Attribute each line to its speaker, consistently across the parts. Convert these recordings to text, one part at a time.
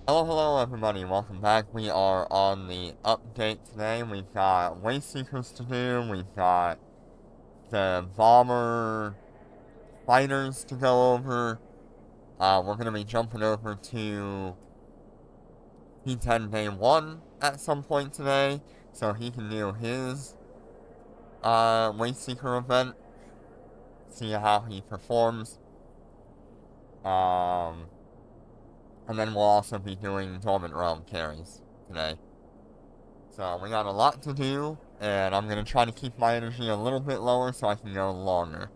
Speaker 1: Hello everybody, welcome back. We are on the update today. We've got Wasteseekers to do, we've got the bomber fighters to go over. We're going to be jumping over to P10 Day 1 at some point today, so he can do his Wasteseeker event, see how he performs. And then we'll also be doing Dormant Realm carries today. So we got a lot to do, and I'm going to try to keep my energy a little bit lower so I can go longer.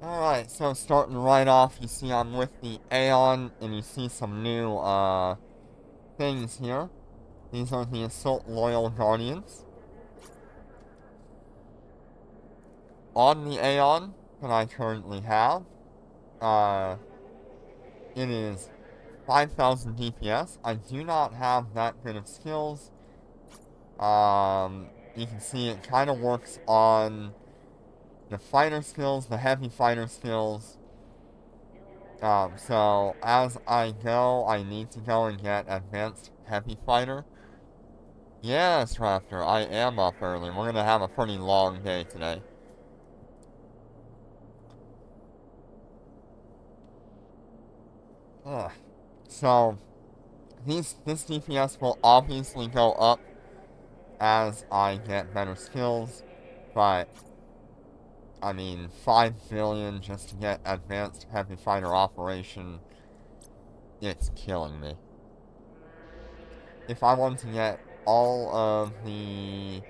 Speaker 1: Alright, so starting right off, you see I'm with the Aeon, and you see some new, things here. These are the Assault Loyal Guardians. On the Aeon that I currently have, it is 5,000 DPS. I do not have that good of skills. You can see it kind of works on the fighter skills, the heavy fighter skills. So as I go, I need to go and get advanced heavy fighter. Yes, Raptor, I am up early. We're gonna have a pretty long day today. Ugh. So, this DPS will obviously go up as I get better skills, but I mean, 5 billion just to get advanced heavy fighter operation, it's killing me. If I want to get all of the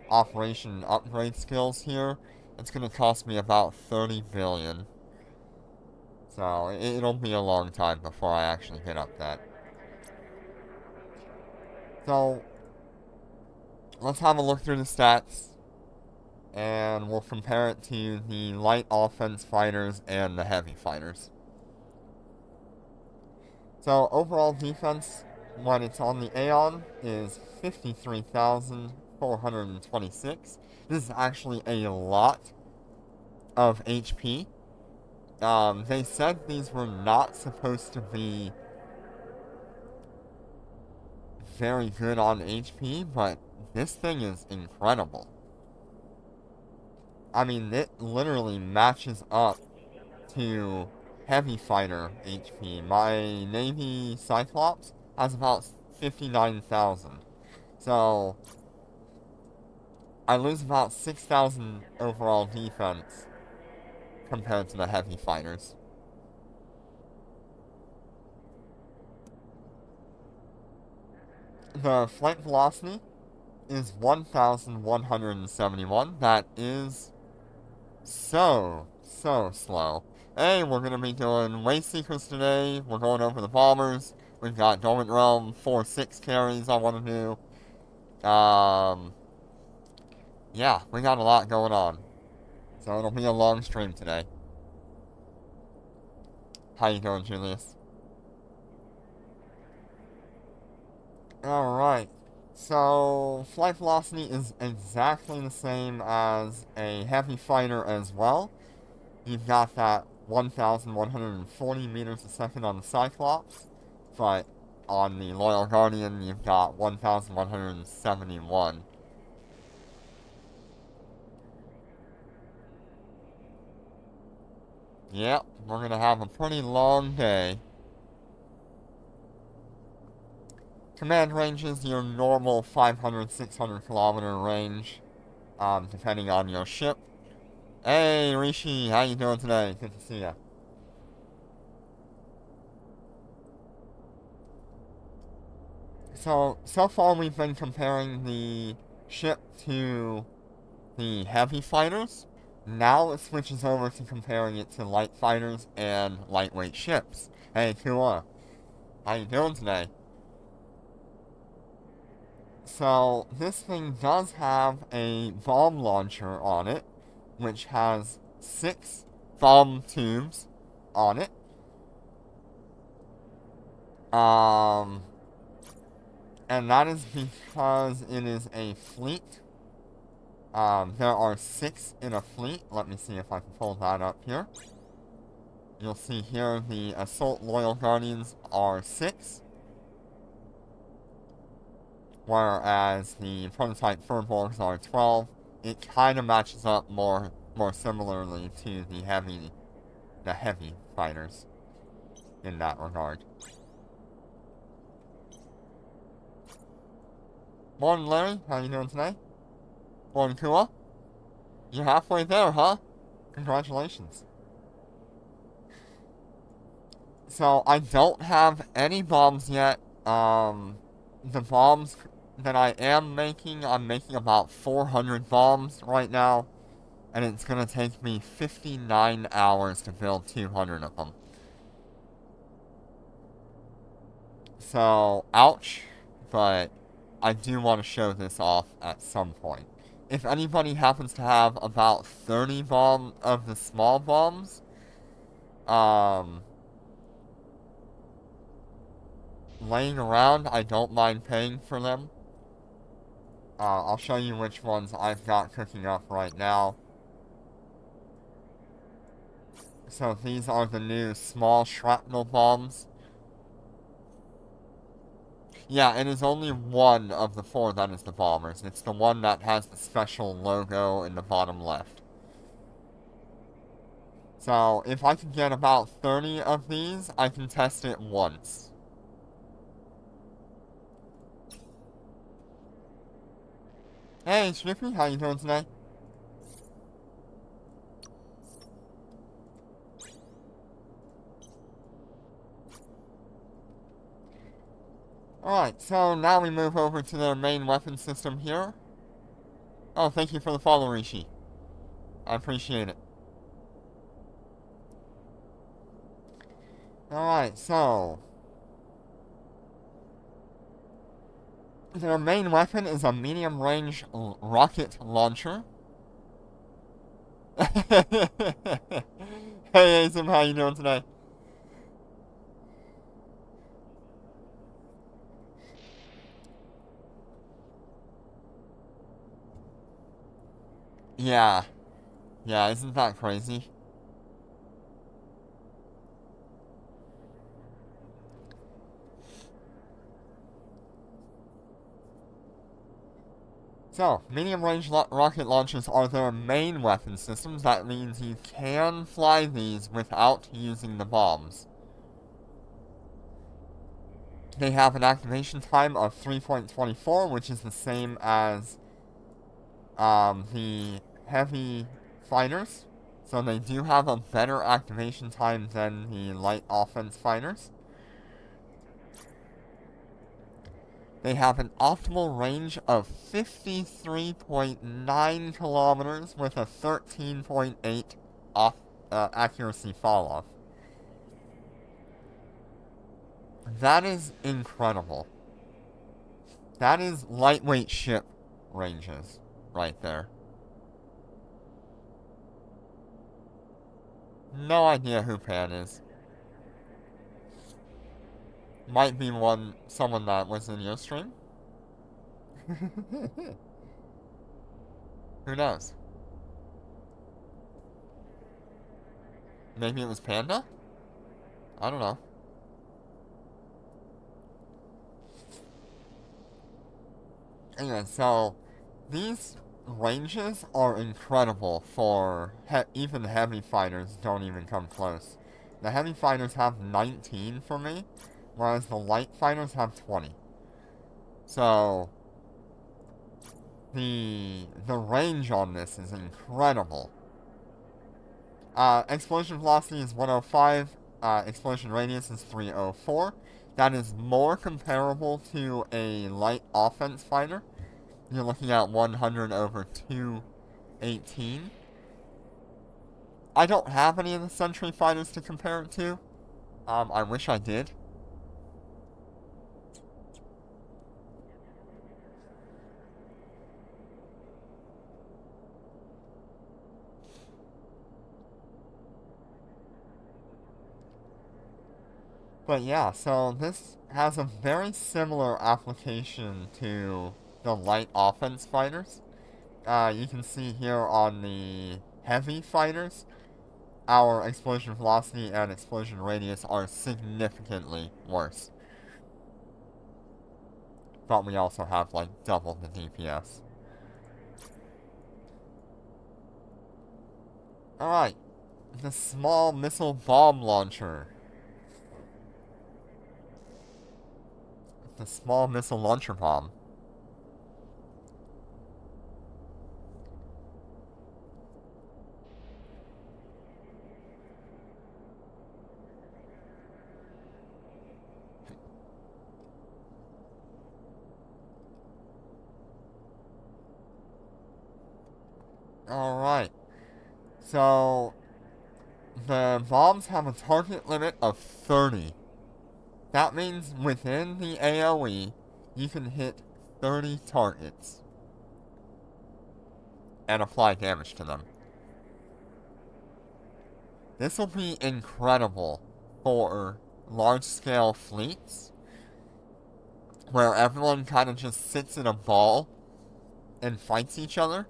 Speaker 1: operation upgrade skills here, it's going to cost me about 30 billion. So it'll be a long time before I actually hit up that. So let's have a look through the stats, and we'll compare it to the light offense fighters and the heavy fighters. So overall defense, when it's on the Aeon, is 53,426. This is actually a lot of HP. They said these were not supposed to be very good on HP, but this thing is incredible. I mean, it literally matches up to heavy fighter HP. My Navy Cyclops has about 59,000. So, I lose about 6,000 overall defense compared to the heavy fighters. The flight velocity is 1,171. That is so slow. Hey, we're gonna be doing Wasteseekers today. We're going over the bombers. We've got Dormant Realm 4-6 carries I want to do. Yeah, we got a lot going on. So it'll be a long stream today. How you doing, Julius? Alright. So, flight velocity is exactly the same as a heavy fighter as well. You've got that 1,140 meters a second on the Cyclops, but on the Loyal Guardian, you've got 1,171. Yep, we're gonna have a pretty long day. Command range is your normal 500, 600 kilometer range, depending on your ship. Hey, Rishi, how you doing today? Good to see ya. So far we've been comparing the ship to the heavy fighters. Now it switches over to comparing it to light fighters and lightweight ships. Hey, Kua, how you doing today? So, this thing does have a bomb launcher on it, which has 6 bomb tubes on it. And that is because it is a fleet. There are 6 in a fleet. Let me see if I can pull that up here. You'll see here the Assault Loyal Guardians are 6, whereas the Prototype Furbolgs are 12. It kind of matches up more similarly to the heavy fighters in that regard. Morning, Larry. How you doing today? Morning, Kua. You're halfway there, huh? Congratulations. So, I don't have any bombs yet. The bombs that I am making, I'm making about 400 bombs right now. And it's gonna take me 59 hours to build 200 of them. So, ouch. But I do want to show this off at some point. If anybody happens to have about 30 of the small bombs, laying around, I don't mind paying for them. I'll show you which ones I've got cooking up right now. So these are the new small shrapnel bombs. Yeah, it is only one of the 4 that is the bombers. It's the one that has the special logo in the bottom left. So, if I can get about 30 of these, I can test it once. Hey, Snippy, how you doing today? Alright, so now we move over to their main weapon system here. Oh, thank you for the follow, Rishi. I appreciate it. Alright, so... their main weapon is a medium-range rocket launcher. Hey, Azim, how you doing today? Yeah. Yeah, isn't that crazy? So, medium-range rocket launchers are their main weapon systems. That means you can fly these without using the bombs. They have an activation time of 3.24, which is the same as the heavy fighters. So they do have a better activation time than the light offense fighters. They have an optimal range of 53.9 kilometers with a 13.8 accuracy fall-off. That is incredible. That is lightweight ship ranges right there. No idea who Pan is. Might be someone that was in your stream. Who knows? Maybe it was Panda? I don't know. Anyway, so these ranges are incredible for even heavy fighters don't even come close. The heavy fighters have 19 for me, whereas the light fighters have 20. So the range on this is incredible. Explosion velocity is 105, explosion radius is 304. That is more comparable to a light offense fighter. You're looking at 100 over 218. I don't have any of the Sentry fighters to compare it to. I wish I did. But yeah, so this has a very similar application to the light offense fighters. You can see here on the heavy fighters, our explosion velocity and explosion radius are significantly worse. But we also have, like, double the DPS. Alright. The small missile bomb launcher. The small missile launcher bomb. Alright. So, the bombs have a target limit of 30. That means within the AoE, you can hit 30 targets and apply damage to them. This will be incredible for large-scale fleets where everyone kind of just sits in a ball and fights each other.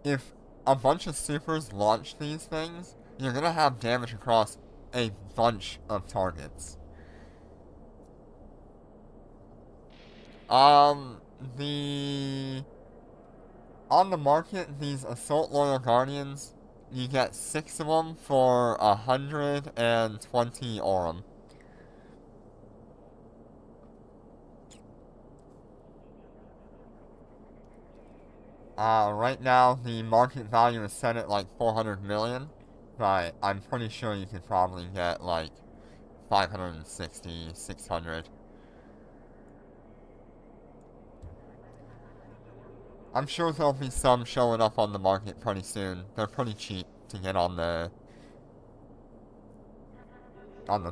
Speaker 1: If a bunch of supers launch these things, you're gonna have damage across a bunch of targets. The... On the market, these Assault Loyal Guardians, you get 6 of them for 120 Aurum. Right now, the market value is set at like 400 million, but I'm pretty sure you could probably get like 560, 600. I'm sure there'll be some showing up on the market pretty soon. They're pretty cheap to get on the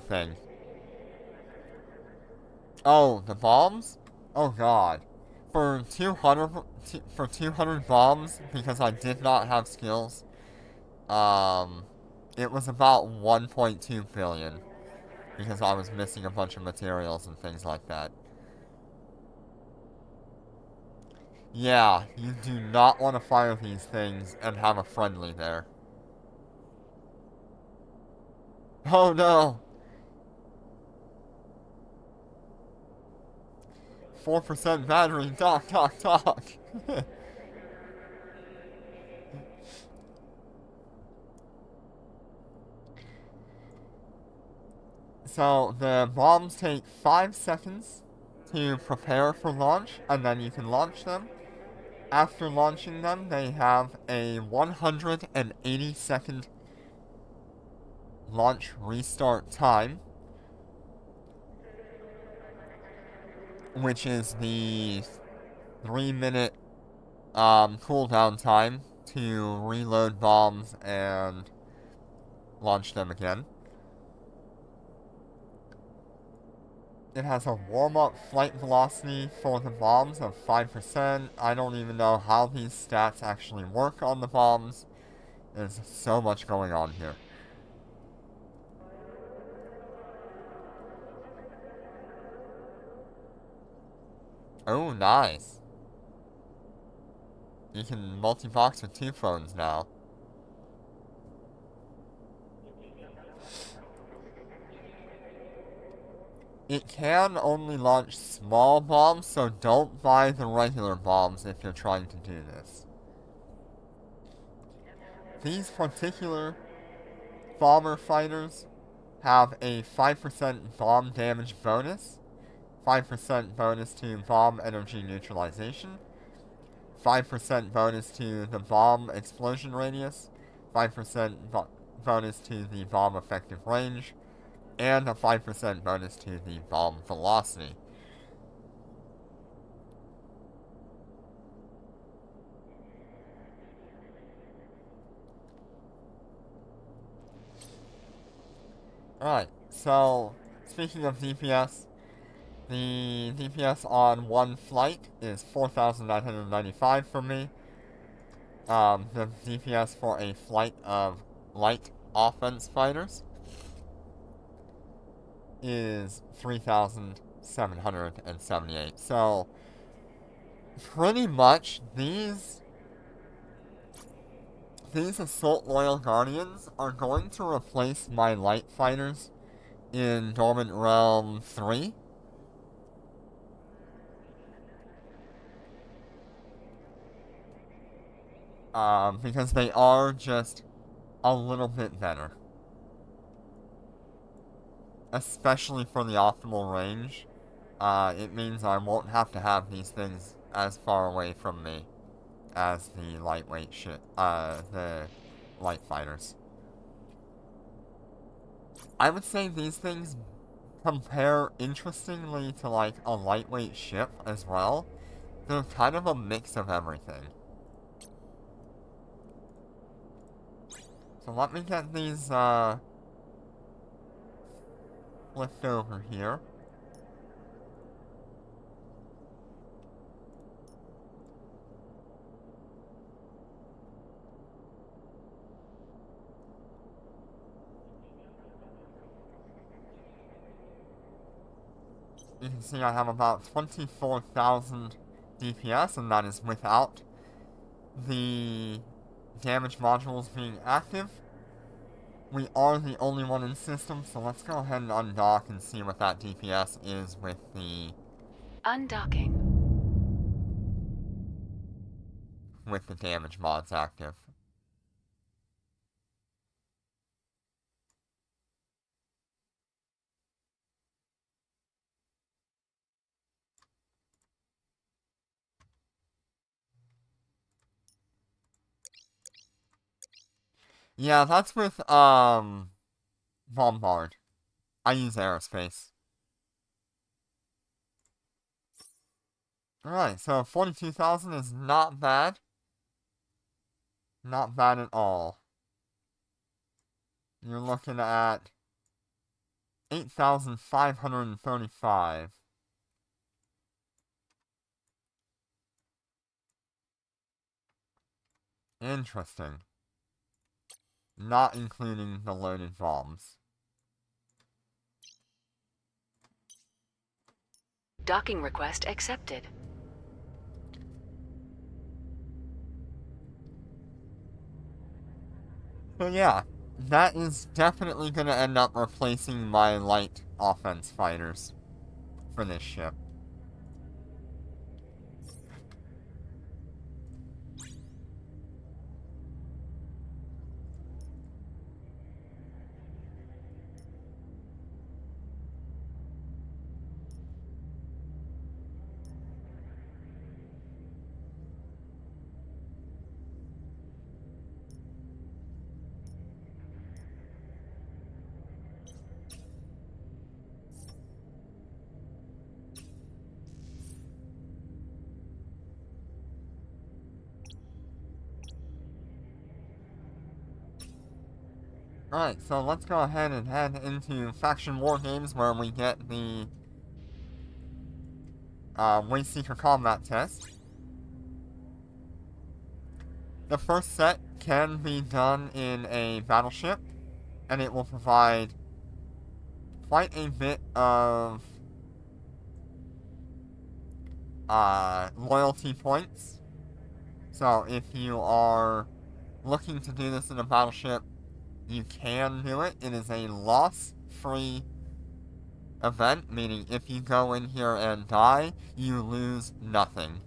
Speaker 1: thing. Oh, the bombs? Oh god. For 200 bombs, because I did not have skills, it was about 1.2 billion. Because I was missing a bunch of materials and things like that. Yeah, you do not want to fire these things and have a friendly there. Oh no! 4% battery, talk. So, the bombs take 5 seconds to prepare for launch, and then you can launch them. After launching them, they have a 180-second launch restart time, which is the 3-minute cooldown time to reload bombs and launch them again. It has a warm-up flight velocity for the bombs of 5%. I don't even know how these stats actually work on the bombs. There's so much going on here. Oh, nice. You can multi-box with 2 phones now. It can only launch small bombs, so don't buy the regular bombs if you're trying to do this. These particular bomber fighters have a 5% bomb damage bonus, 5% bonus to bomb energy neutralization, 5% bonus to the bomb explosion radius, 5% bonus to the bomb effective range, and a 5% bonus to the bomb velocity. Alright, so speaking of DPS, the DPS on one flight is 4,995 for me. The DPS for a flight of light offense fighters is 3,778. So, pretty much the these Assault Loyal Guardians are going to replace my light fighters in Dormant Realm 3. Because they are just a little bit better. Especially for the optimal range. It means I won't have to have these things as far away from me as the lightweight the light fighters. I would say these things compare interestingly to like a lightweight ship as well. They're kind of a mix of everything. So let me get these flipped over here. You can see I have about 24,000 DPS, and that is without the damage modules being active. We are the only one in system, so let's go ahead and undock and see what that DPS is with the...
Speaker 2: Undocking.
Speaker 1: With the damage mods active. Yeah, that's with, Bombard. I use aerospace. Alright, so 42,000 is not bad. Not bad at all. You're looking at 8,535. Interesting. Not including the loaded bombs.
Speaker 2: Docking request accepted.
Speaker 1: So yeah, that is definitely going to end up replacing my light offense fighters for this ship. Alright, so let's go ahead and head into Faction War Games where we get the Wasteseeker combat test. The first set can be done in a battleship, and it will provide quite a bit of loyalty points. So if you are looking to do this in a battleship, you can do it. It is a loss-free event, meaning if you go in here and die, you lose nothing.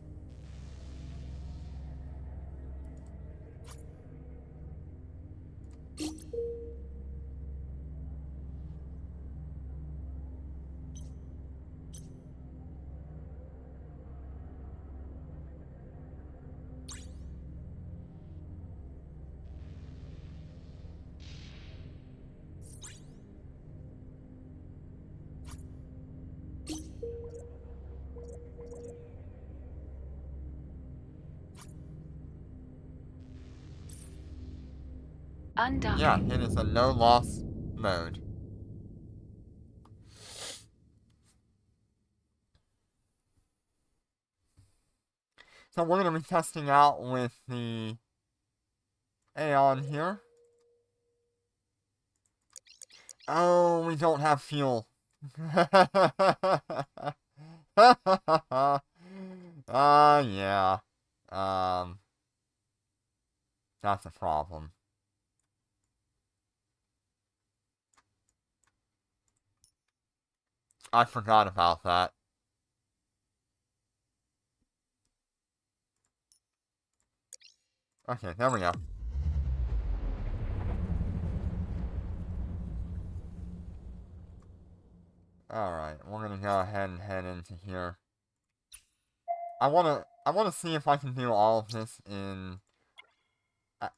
Speaker 2: Undocking.
Speaker 1: Yeah, it is a no-loss mode. So we're going to be testing out with the Aeon here. Oh, we don't have fuel. Yeah. That's a problem. I forgot about that. Okay, there we go. Alright, we're gonna go ahead and head into here. I wanna see if I can do all of this in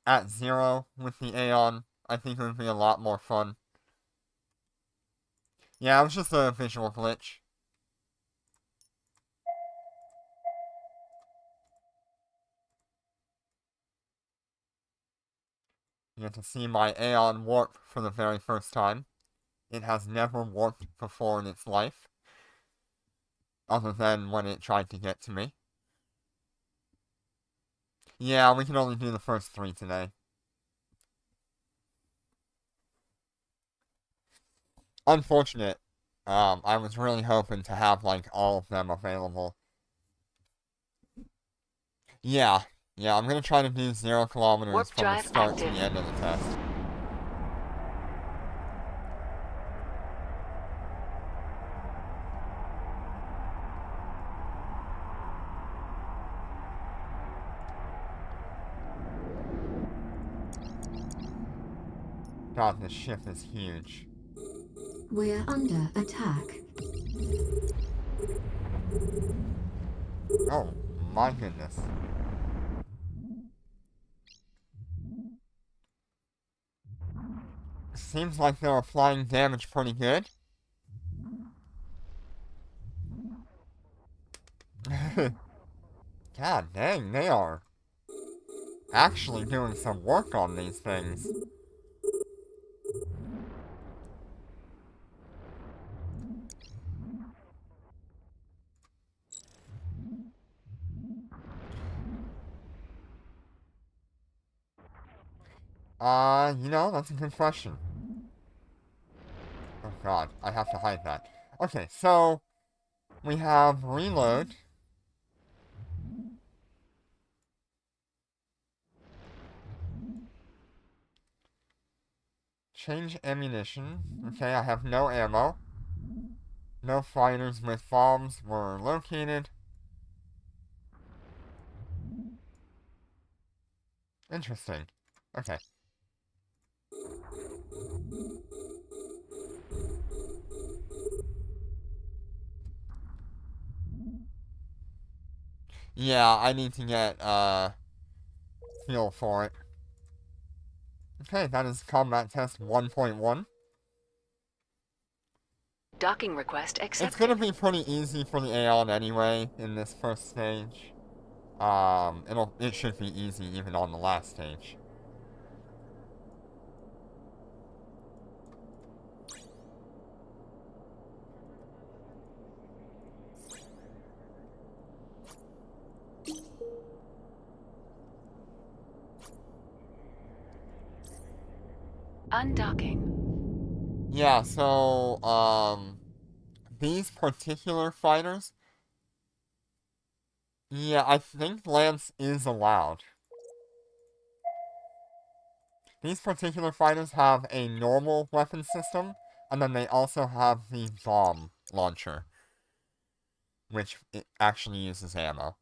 Speaker 1: at 0 with the Aeon. I think it would be a lot more fun. Yeah, it was just a visual glitch. You get to see my Aeon warp for the very first time. It has never warped before in its life, other than when it tried to get to me. Yeah, we can only do the first 3 today. Unfortunate. I was really hoping to have, like, all of them available. Yeah, I'm gonna try to do 0 kilometers
Speaker 2: Warp
Speaker 1: from the
Speaker 2: drive
Speaker 1: start to
Speaker 2: active.
Speaker 1: the end of the test. God, this ship is huge.
Speaker 3: We're under attack.
Speaker 1: Oh, my goodness. Seems like they're applying damage pretty good. God dang, they are actually doing some work on these things. That's a good question. Oh god, I have to hide that. Okay, so we have reload. Change ammunition. Okay, I have no ammo. No fighters with bombs were located. Interesting. Okay. Yeah, I need to get, fuel for it. Okay, that is combat test 1.1.
Speaker 2: Docking request
Speaker 1: It's
Speaker 2: accepted.
Speaker 1: gonna be pretty easy for the Aeon anyway in this first stage. It should be easy even on the last stage.
Speaker 2: Undocking.
Speaker 1: Yeah, so, these particular fighters, yeah, I think Lance is allowed. These particular fighters have a normal weapon system, and then they also have the bomb launcher, which it actually uses ammo.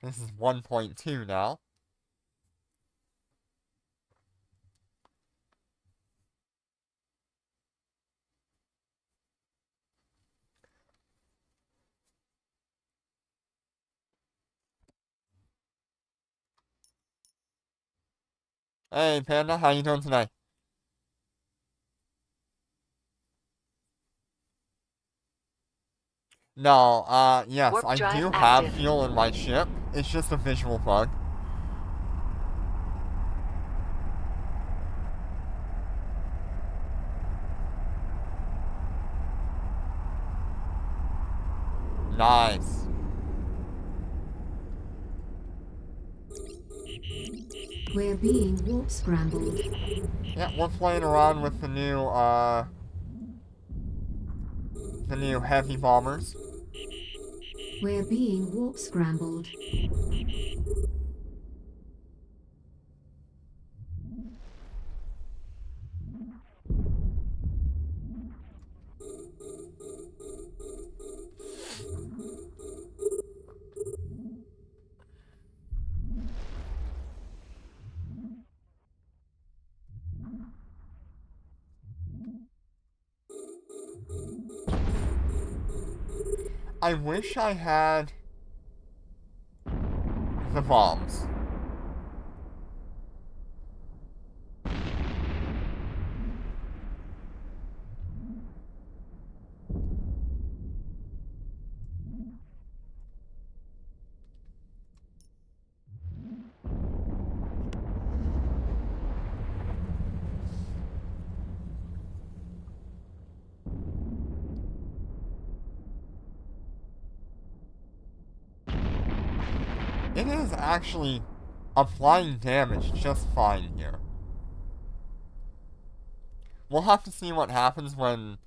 Speaker 1: This is 1.2 now. Hey, Panda, how you doing tonight? No, yes,
Speaker 2: Warp
Speaker 1: I
Speaker 2: drive
Speaker 1: do have
Speaker 2: active.
Speaker 1: fuel in my ship. It's just a visual bug. Nice.
Speaker 3: We're being warp scrambled.
Speaker 1: Yeah, we're playing around with the new, the new heavy bombers.
Speaker 3: We're being warp scrambled.
Speaker 1: I wish I had the bombs. It is actually applying damage just fine here. We'll have to see what happens when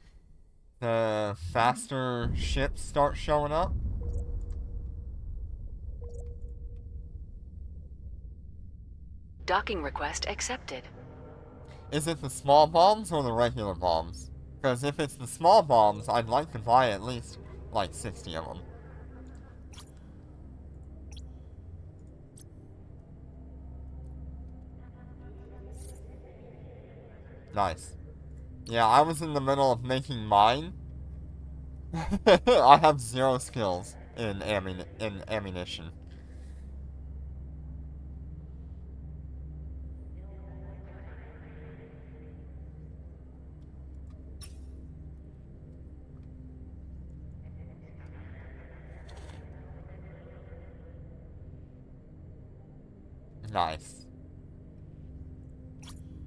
Speaker 1: the faster ships start showing up.
Speaker 2: Docking request accepted.
Speaker 1: Is it the small bombs or the regular bombs? Because if it's the small bombs, I'd like to buy at least like 60 of them. Nice. Yeah, I was in the middle of making mine. I have 0 skills in ammunition. Nice.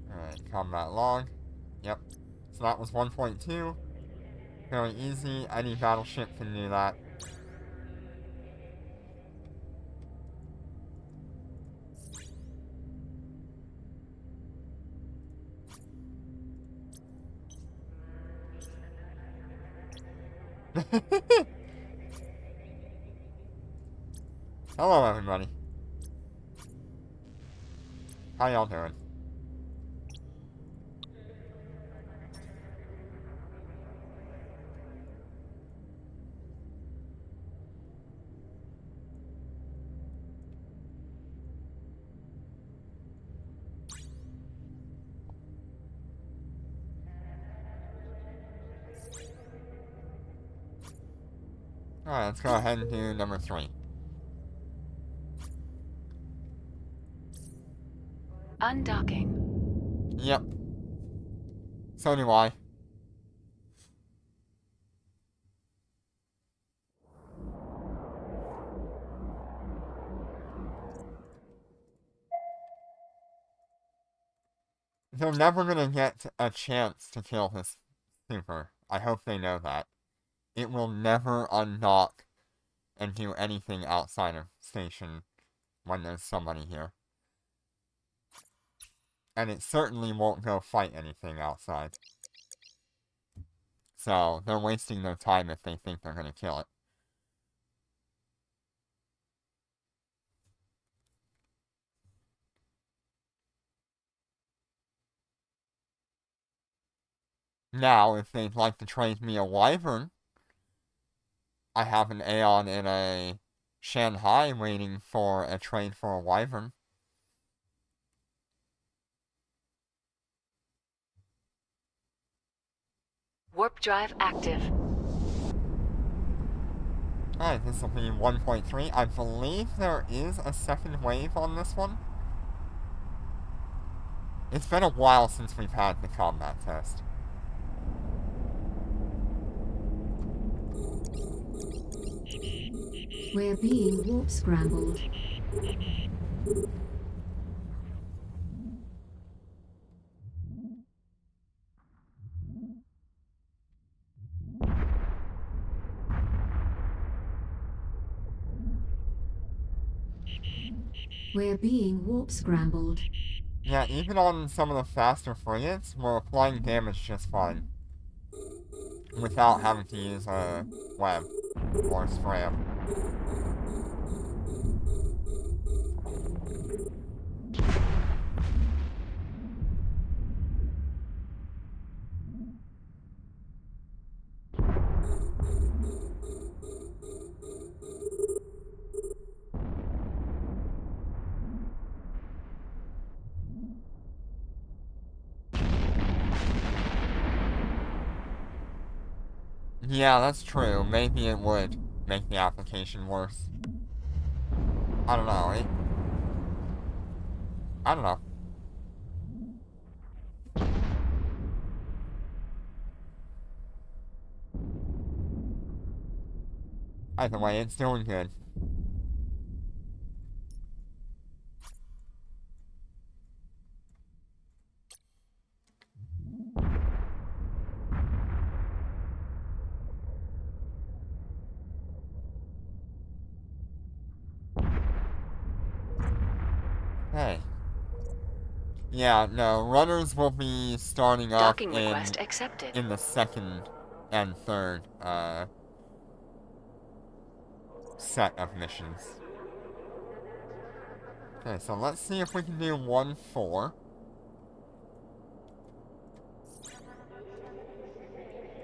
Speaker 1: Alright, combat log. Yep. So that was 1.2. Very easy. Any battleship can do that. Hello, everybody. How y'all doing? Alright, let's go ahead and do number 3.
Speaker 2: Undocking.
Speaker 1: Yep. So do I. They're never gonna get a chance to kill his super. I hope they know that. It will never undock and do anything outside of station when there's somebody here. And it certainly won't go fight anything outside. So, they're wasting their time if they think they're gonna kill it. Now, if they'd like to trade me a wyvern, I have an Aeon in a Shanghai waiting for a trade for a wyvern.
Speaker 2: Warp drive active.
Speaker 1: Alright, this will be 1.3. I believe there is a second wave on this one. It's been a while since we've had the combat test.
Speaker 3: We're being warp scrambled. We're being warp scrambled.
Speaker 1: Yeah, even on some of the faster frigates, we're applying damage just fine. without having to use a web or scram. Yeah, that's true. Maybe it would make the application worse. I don't know. I don't know. Either way, it's doing good. Hey. Yeah, no, runners will be starting off
Speaker 2: Docking request accepted.
Speaker 1: in the second and third, set of missions. Okay, so let's see if we can do 1-4.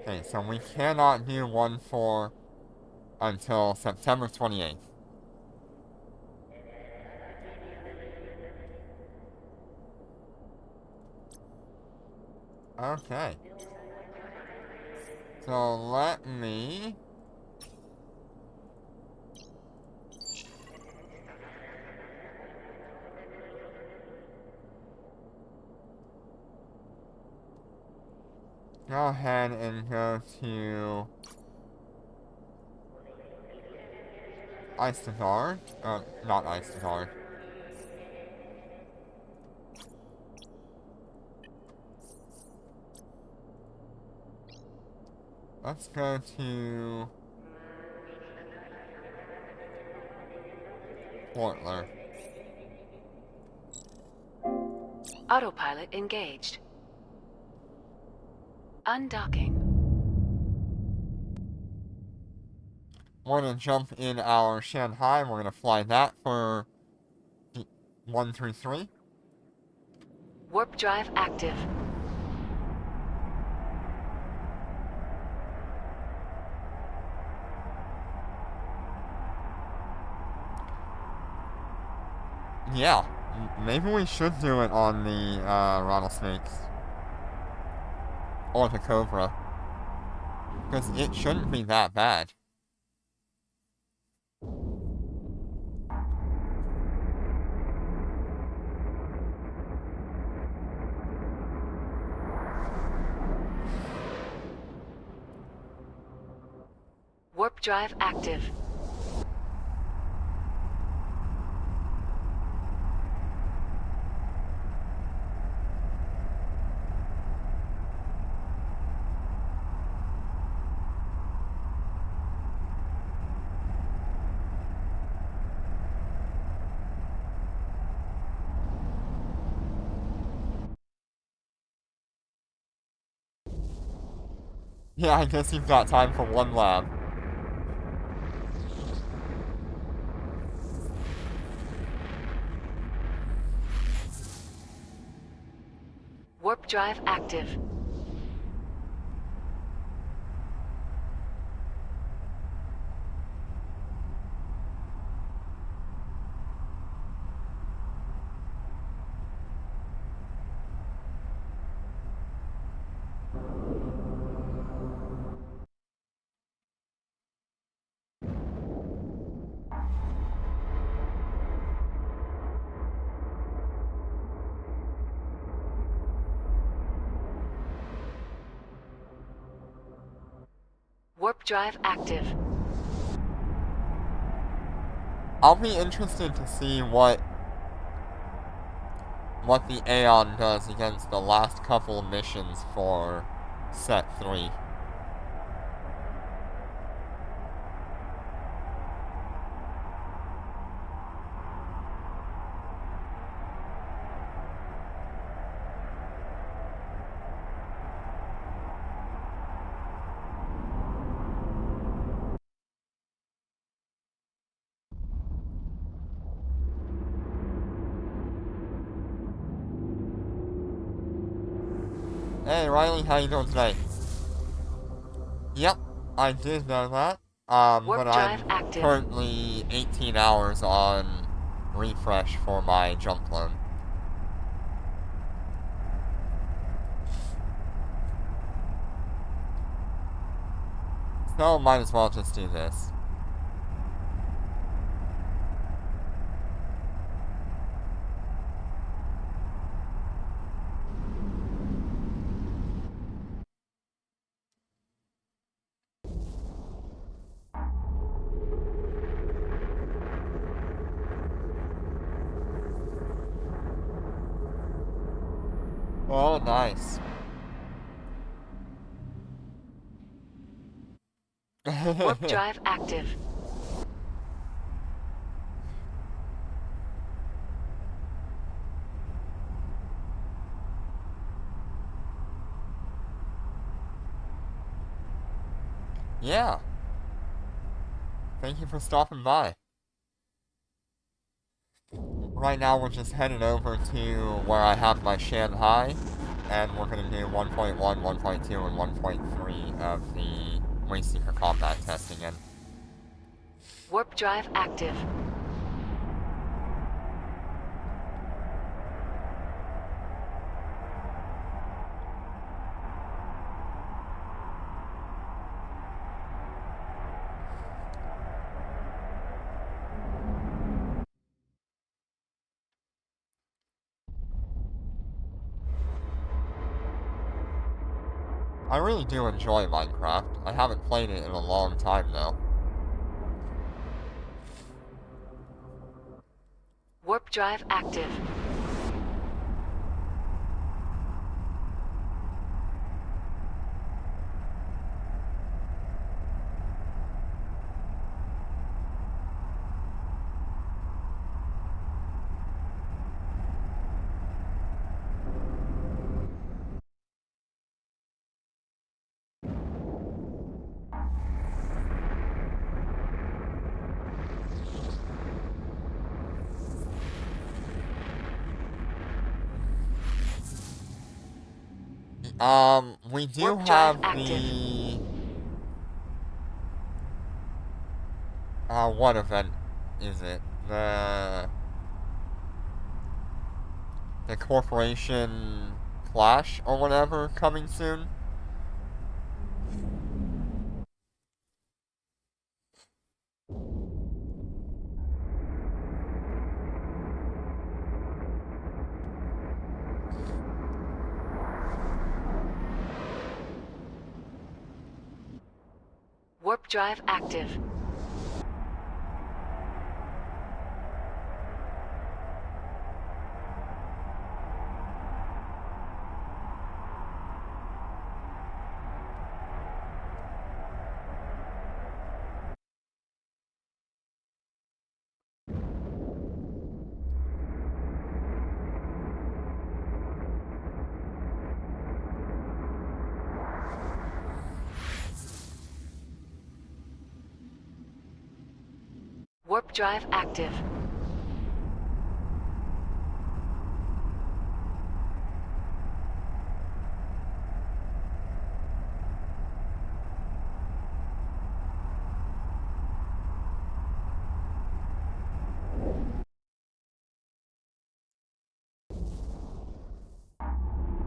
Speaker 1: Okay, so we cannot do 1-4 until September 28th. Okay. So let me... go ahead and go to... Ice-to-Guard. Not Ice-to-Guard. Let's go to... Portler.
Speaker 2: Autopilot engaged. Undocking.
Speaker 1: We're gonna jump in our Shanghai. We're gonna fly that for 133.
Speaker 2: Warp drive active.
Speaker 1: Yeah, maybe we should do it on the rattlesnakes. Or the Cobra. Because it shouldn't be that bad.
Speaker 2: Warp drive active.
Speaker 1: Yeah, I guess you've got time for one lab.
Speaker 2: Warp drive active. Warp drive active.
Speaker 1: I'll be interested to see what the Aeon does against the last couple of missions for set 3. Hey, Riley, how you doing today? Yep, I did know that. But
Speaker 2: Warp drive
Speaker 1: I'm
Speaker 2: active.
Speaker 1: currently 18 hours on refresh for my jump clone. So might as well just do this. Oh, nice.
Speaker 2: Warp drive active.
Speaker 1: Yeah. Thank you for stopping by. Right now we're just headed over to where I have my Shanghai, and we're going to do 1.1, 1.2, and 1.3 of the Wasteseeker combat testing in.
Speaker 2: Warp drive active.
Speaker 1: I really do enjoy Minecraft. I haven't played it in a long time though.
Speaker 2: Warp drive active.
Speaker 1: We do
Speaker 2: Warp drive
Speaker 1: have
Speaker 2: active.
Speaker 1: what event is it? The Corporation Clash or whatever coming soon?
Speaker 2: Warp drive active. Warp drive active.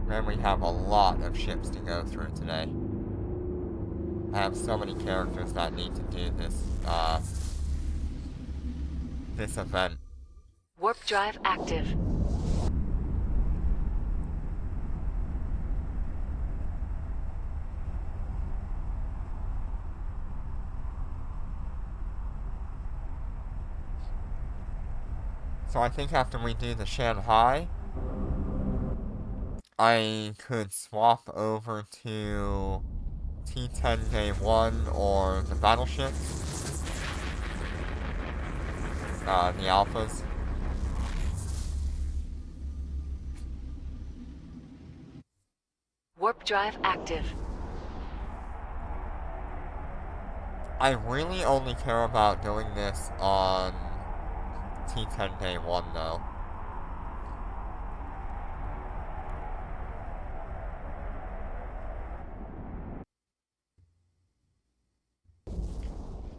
Speaker 1: And we have a lot of ships to go through today. I have so many characters that need to do this event.
Speaker 2: Warp drive active.
Speaker 1: So I think after we do the Shanghai, I could swap over to T10 Day 1 or the battleships, the alphas.
Speaker 2: Warp drive active.
Speaker 1: I really only care about doing this on T10 Day 1 though.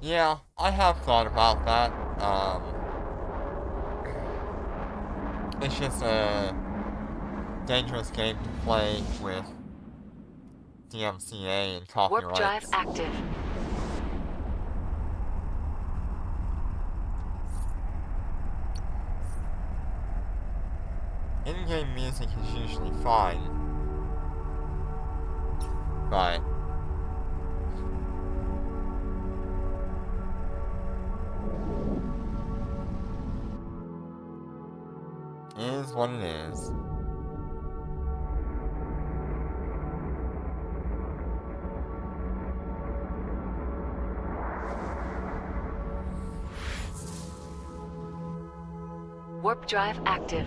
Speaker 1: Yeah, I have thought about that. It's just a dangerous game to play with DMCA and
Speaker 2: Warp drive
Speaker 1: copyrights.
Speaker 2: active.
Speaker 1: In-game music is usually fine, but it is what it is.
Speaker 2: Warp drive active.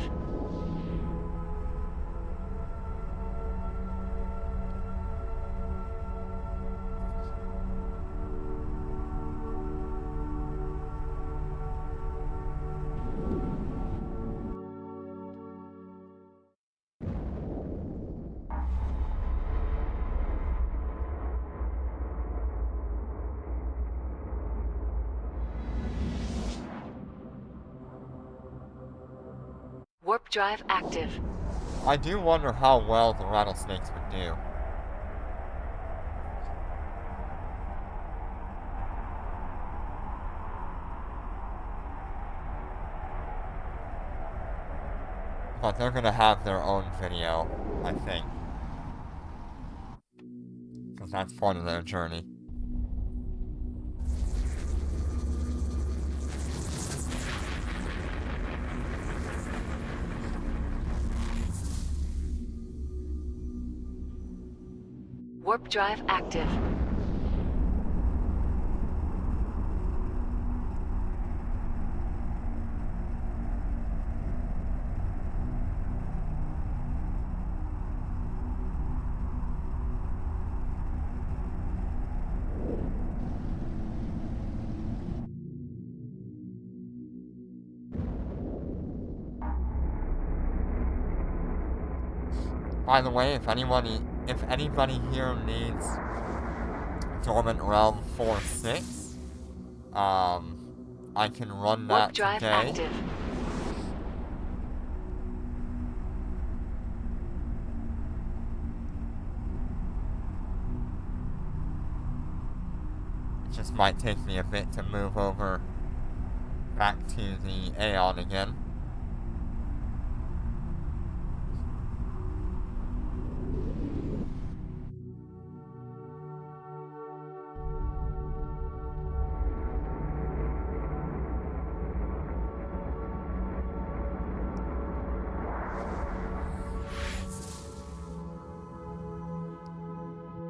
Speaker 2: Warp drive active.
Speaker 1: I do wonder how well the rattlesnakes would do. But they're gonna have their own video, I think. Because that's part of their journey.
Speaker 2: Warp drive active.
Speaker 1: By the way, if anybody here needs Dormant Realm 4-6, I can run
Speaker 2: Warp
Speaker 1: that
Speaker 2: drive
Speaker 1: today.
Speaker 2: active.
Speaker 1: It just might take me a bit to move over back to the Aeon again.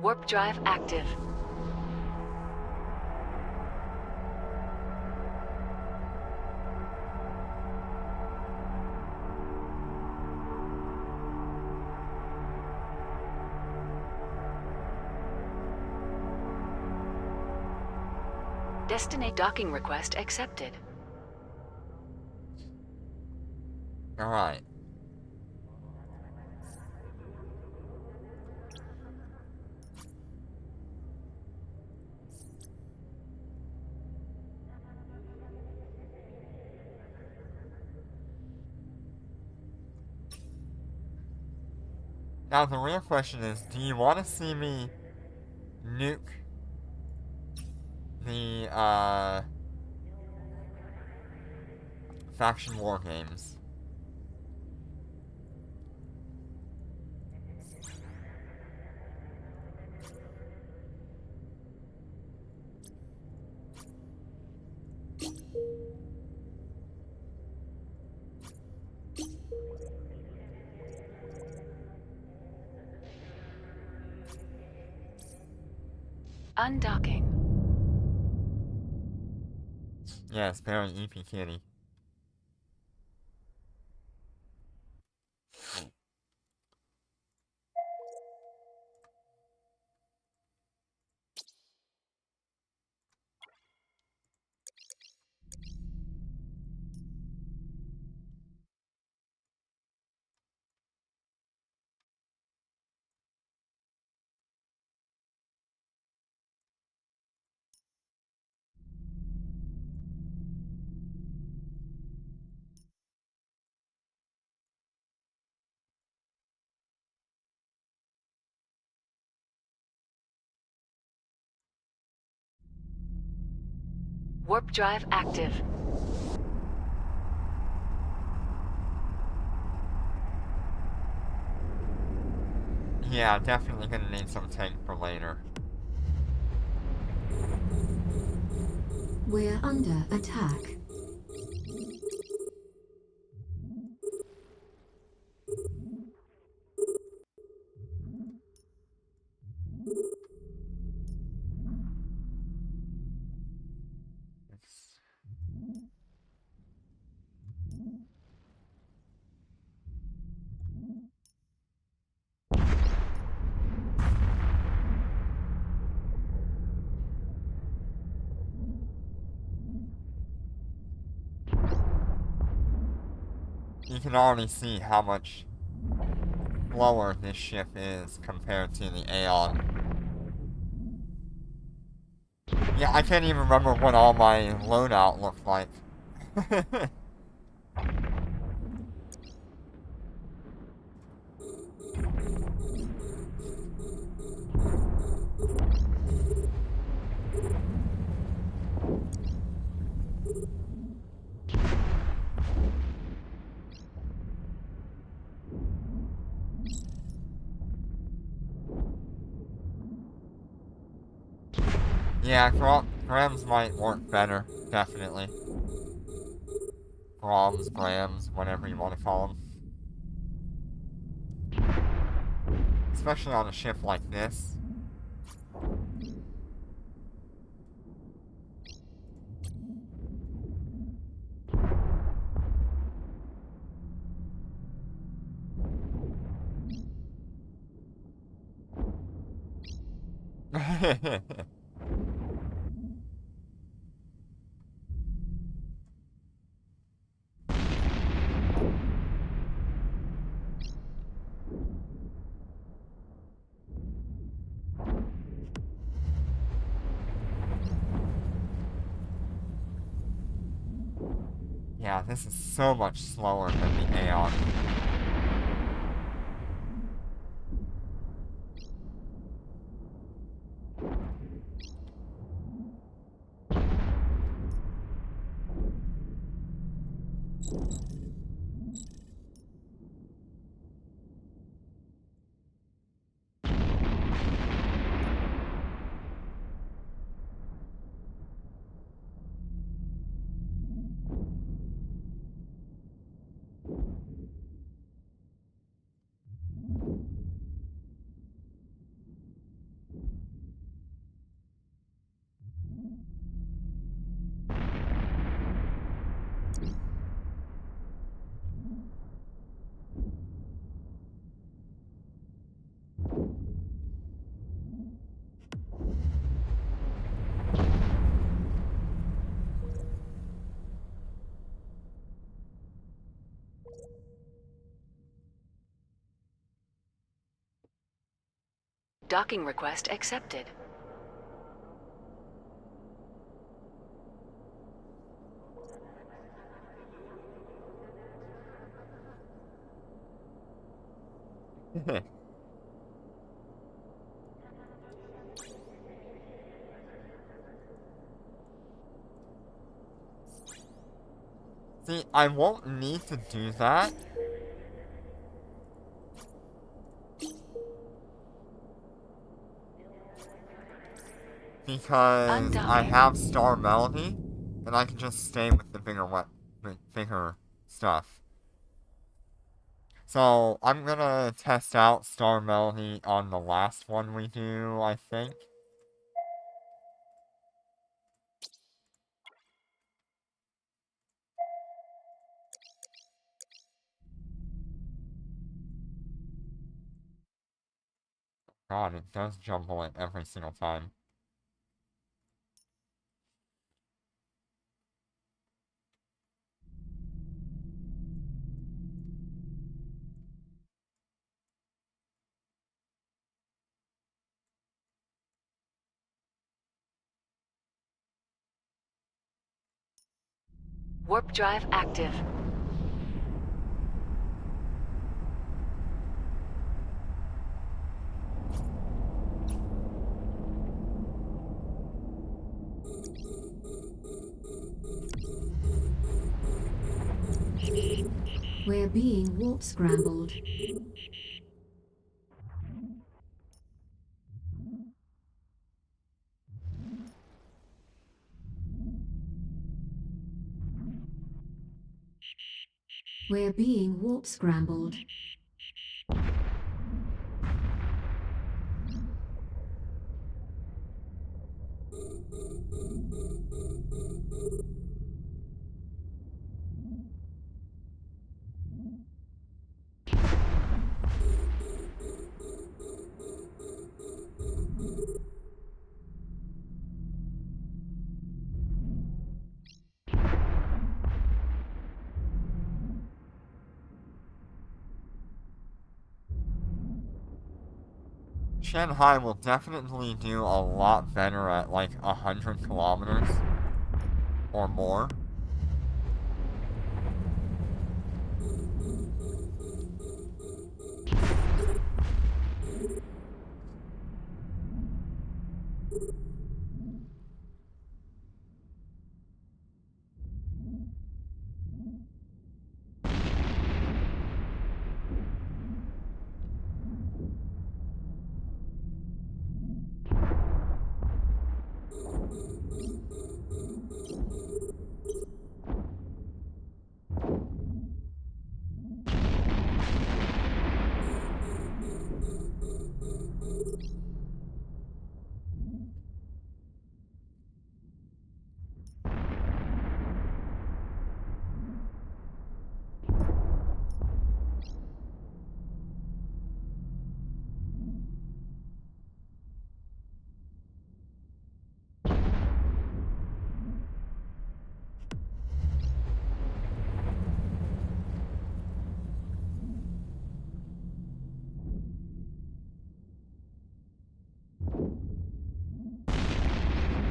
Speaker 2: Warp drive active. Destinate docking request accepted.
Speaker 1: Alright. Now the real question is, do you want to see me nuke the, faction war games?
Speaker 2: Undocking.
Speaker 1: Yes, very EP kitty.
Speaker 2: Warp drive active.
Speaker 1: Yeah, definitely gonna need some tank for later.
Speaker 3: We're under attack.
Speaker 1: You can already see how much slower this ship is compared to the Aeon. Yeah, I can't even remember what all my loadout looked like. Yeah, grams might work better, definitely. Grams, whatever you want to call them. Especially on a ship like this. Yeah, this is so much slower than the Aeon.
Speaker 2: Docking request accepted.
Speaker 1: See, I won't need to do that. Because I
Speaker 2: Undocking.
Speaker 1: have Star Melody, and I can just stay with the bigger stuff. So, I'm gonna test out Star Melody on the last one we do, I think. God, it does jumble it every single time.
Speaker 2: Warp drive active.
Speaker 3: We're being warp scrambled. We're being warp scrambled.
Speaker 1: Shanghai will definitely do a lot better at like 100 kilometers or more.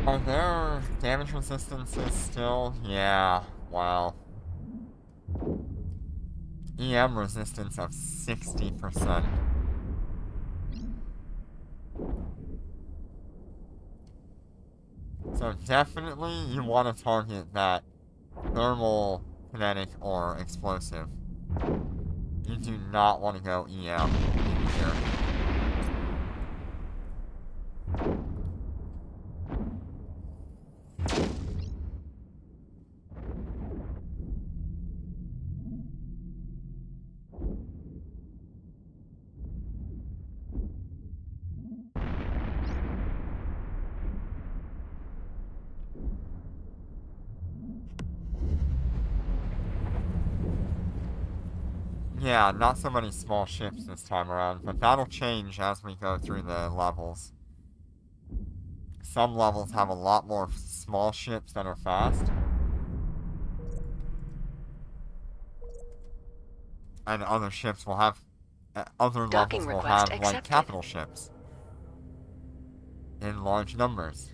Speaker 1: Are there damage resistances still? Yeah, wow. EM resistance of 60%. So definitely you want to target that thermal, kinetic, or explosive. You do not want to go EM in here. Yeah, not so many small ships this time around, but that'll change as we go through the levels. Some levels have a lot more small ships that are fast. And other ships will have... other
Speaker 2: Docking
Speaker 1: levels will
Speaker 2: request
Speaker 1: have, like,
Speaker 2: accepted.
Speaker 1: capital ships. In large numbers.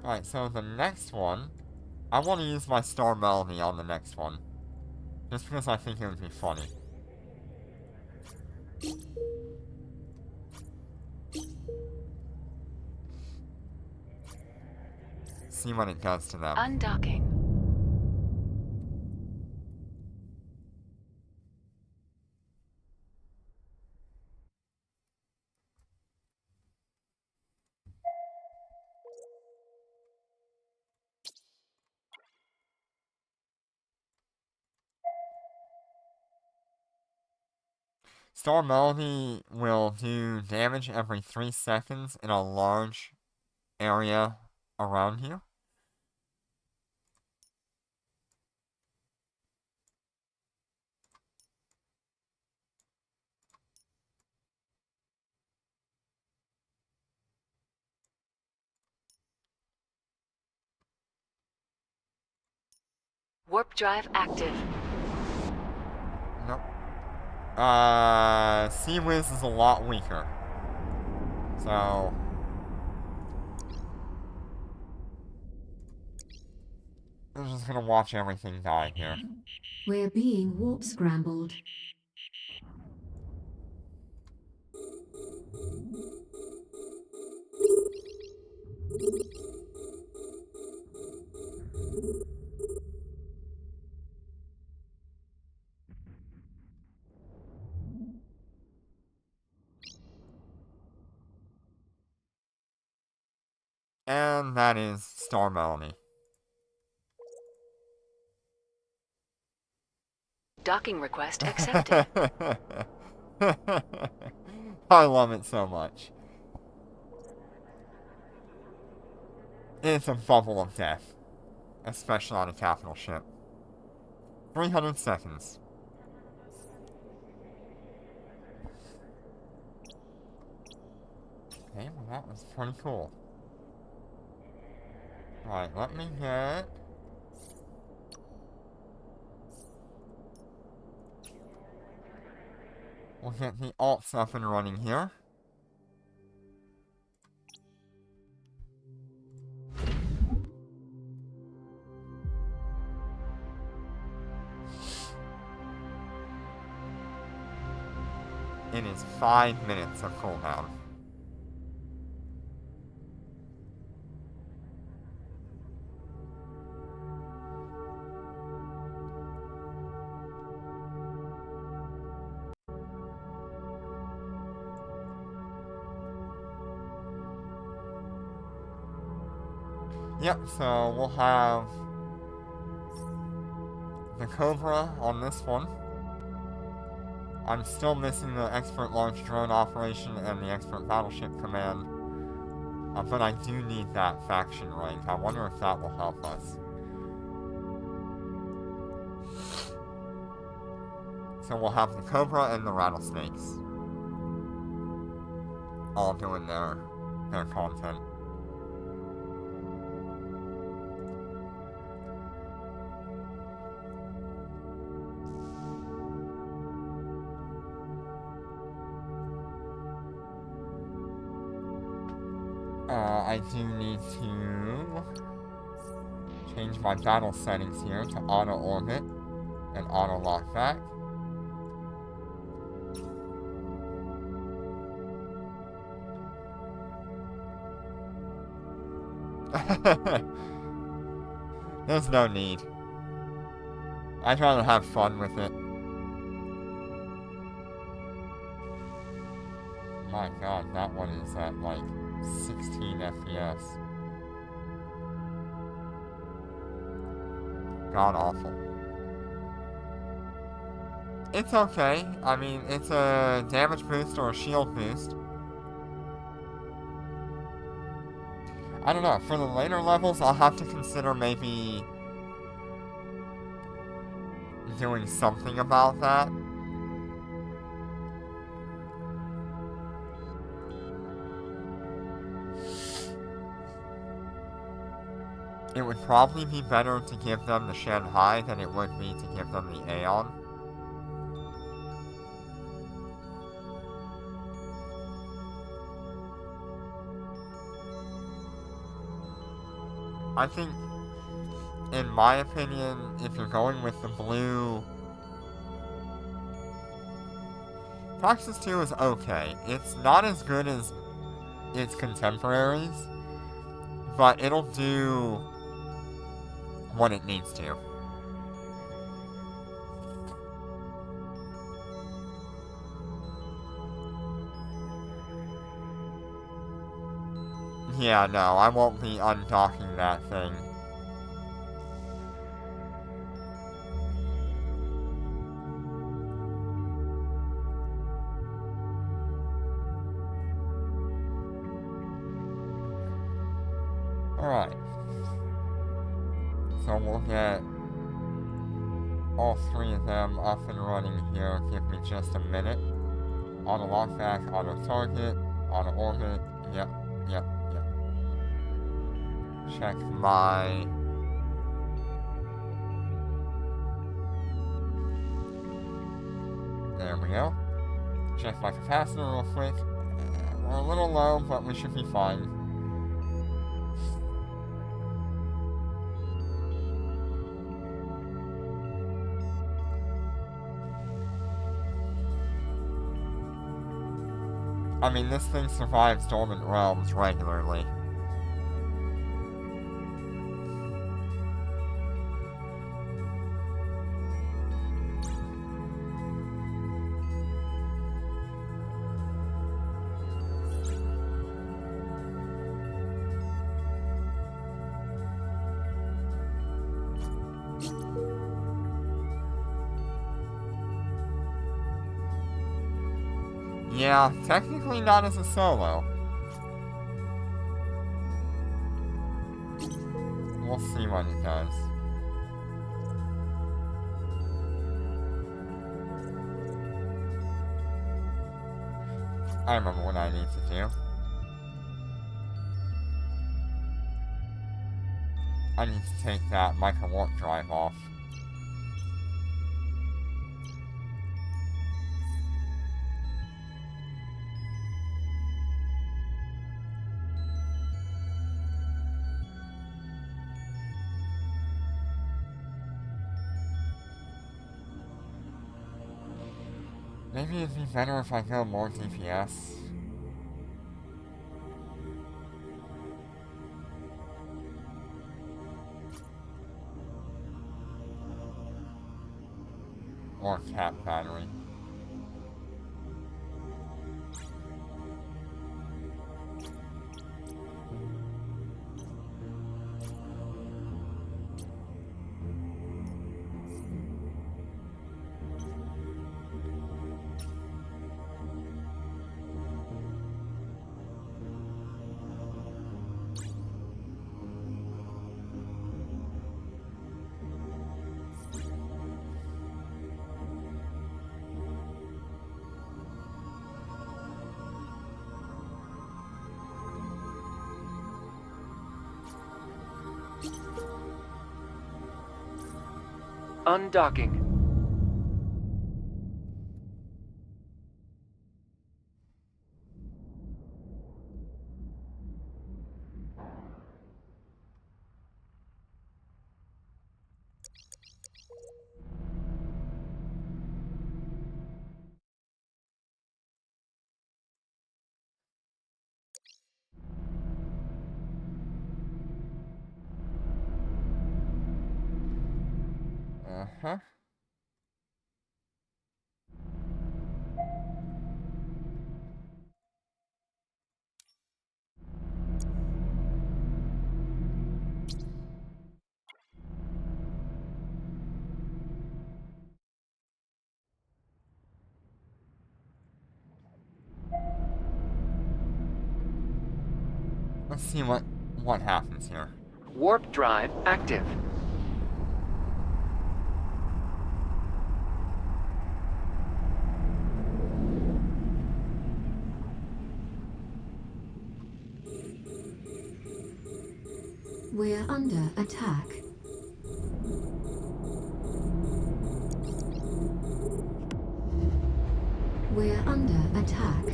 Speaker 1: Alright, so the next one... I want to use my Star Melody on the next one. Just because I think it would be funny. See what it does to them.
Speaker 2: Undocking.
Speaker 1: Star Melody will do damage every 3 seconds in a large area around you.
Speaker 2: Warp drive active.
Speaker 1: Nope. Sea Whiz is a lot weaker. So... I'm just gonna watch everything die here.
Speaker 3: We're being warp scrambled.
Speaker 1: And that is Star Melanie.
Speaker 2: Docking request accepted.
Speaker 1: I love it so much. It's a bubble of death. Especially on a capital ship. 300 seconds. Okay, well that was pretty cool. Right, let me get... We'll get the alts up and running here. It is 5 minutes of cooldown. Yep, so we'll have the Cobra on this one. I'm still missing the Expert Launch Drone Operation and the Expert Battleship Command. But I do need that faction rank. I wonder if that will help us. So we'll have the Cobra and the Rattlesnakes all doing their content. I do need to change my battle settings here to auto orbit and auto lock back. There's no need. I'd rather have fun with it. My god, that one is at like 16 FPS. God awful. It's okay. I mean, it's a damage boost or a shield boost. I don't know. For the later levels, I'll have to consider maybe doing something about that. It would probably be better to give them the Shanghai than it would be to give them the Aeon. I think, in my opinion, if you're going with the blue... Praxis 2 is okay. It's not as good as its contemporaries, but it'll do what it needs to. Yeah, no, I won't be undocking that thing. Alright. So we'll get all three of them up and running here. Give me just a minute. Auto lockback, auto target, auto orbit. Yep. Check my... There we go. Check my capacitor real quick. We're a little low, but we should be fine. I mean, this thing survives Dormant Realms regularly. Yeah, technically not as a solo. We'll see what it does. I remember what I need to do. I need to take that micro-warp drive off. Maybe it'd be better if I go more DPS. Or cap battery.
Speaker 4: Undocking.
Speaker 1: Uh-huh. Let's see what happens here.
Speaker 4: Warp drive active.
Speaker 3: We're under attack. We're under attack.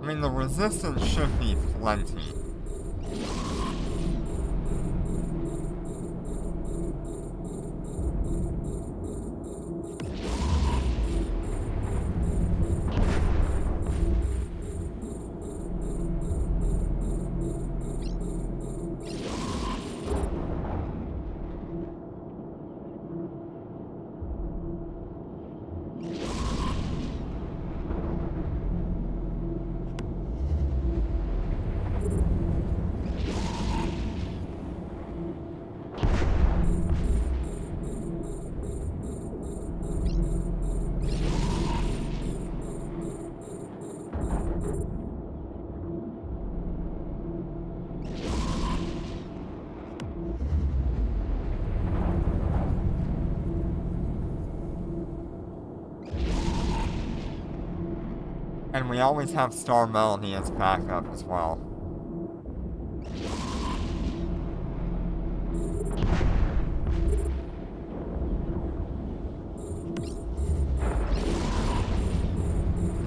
Speaker 1: I mean, the resistance should be plenty. And we always have Star Melody as backup as well.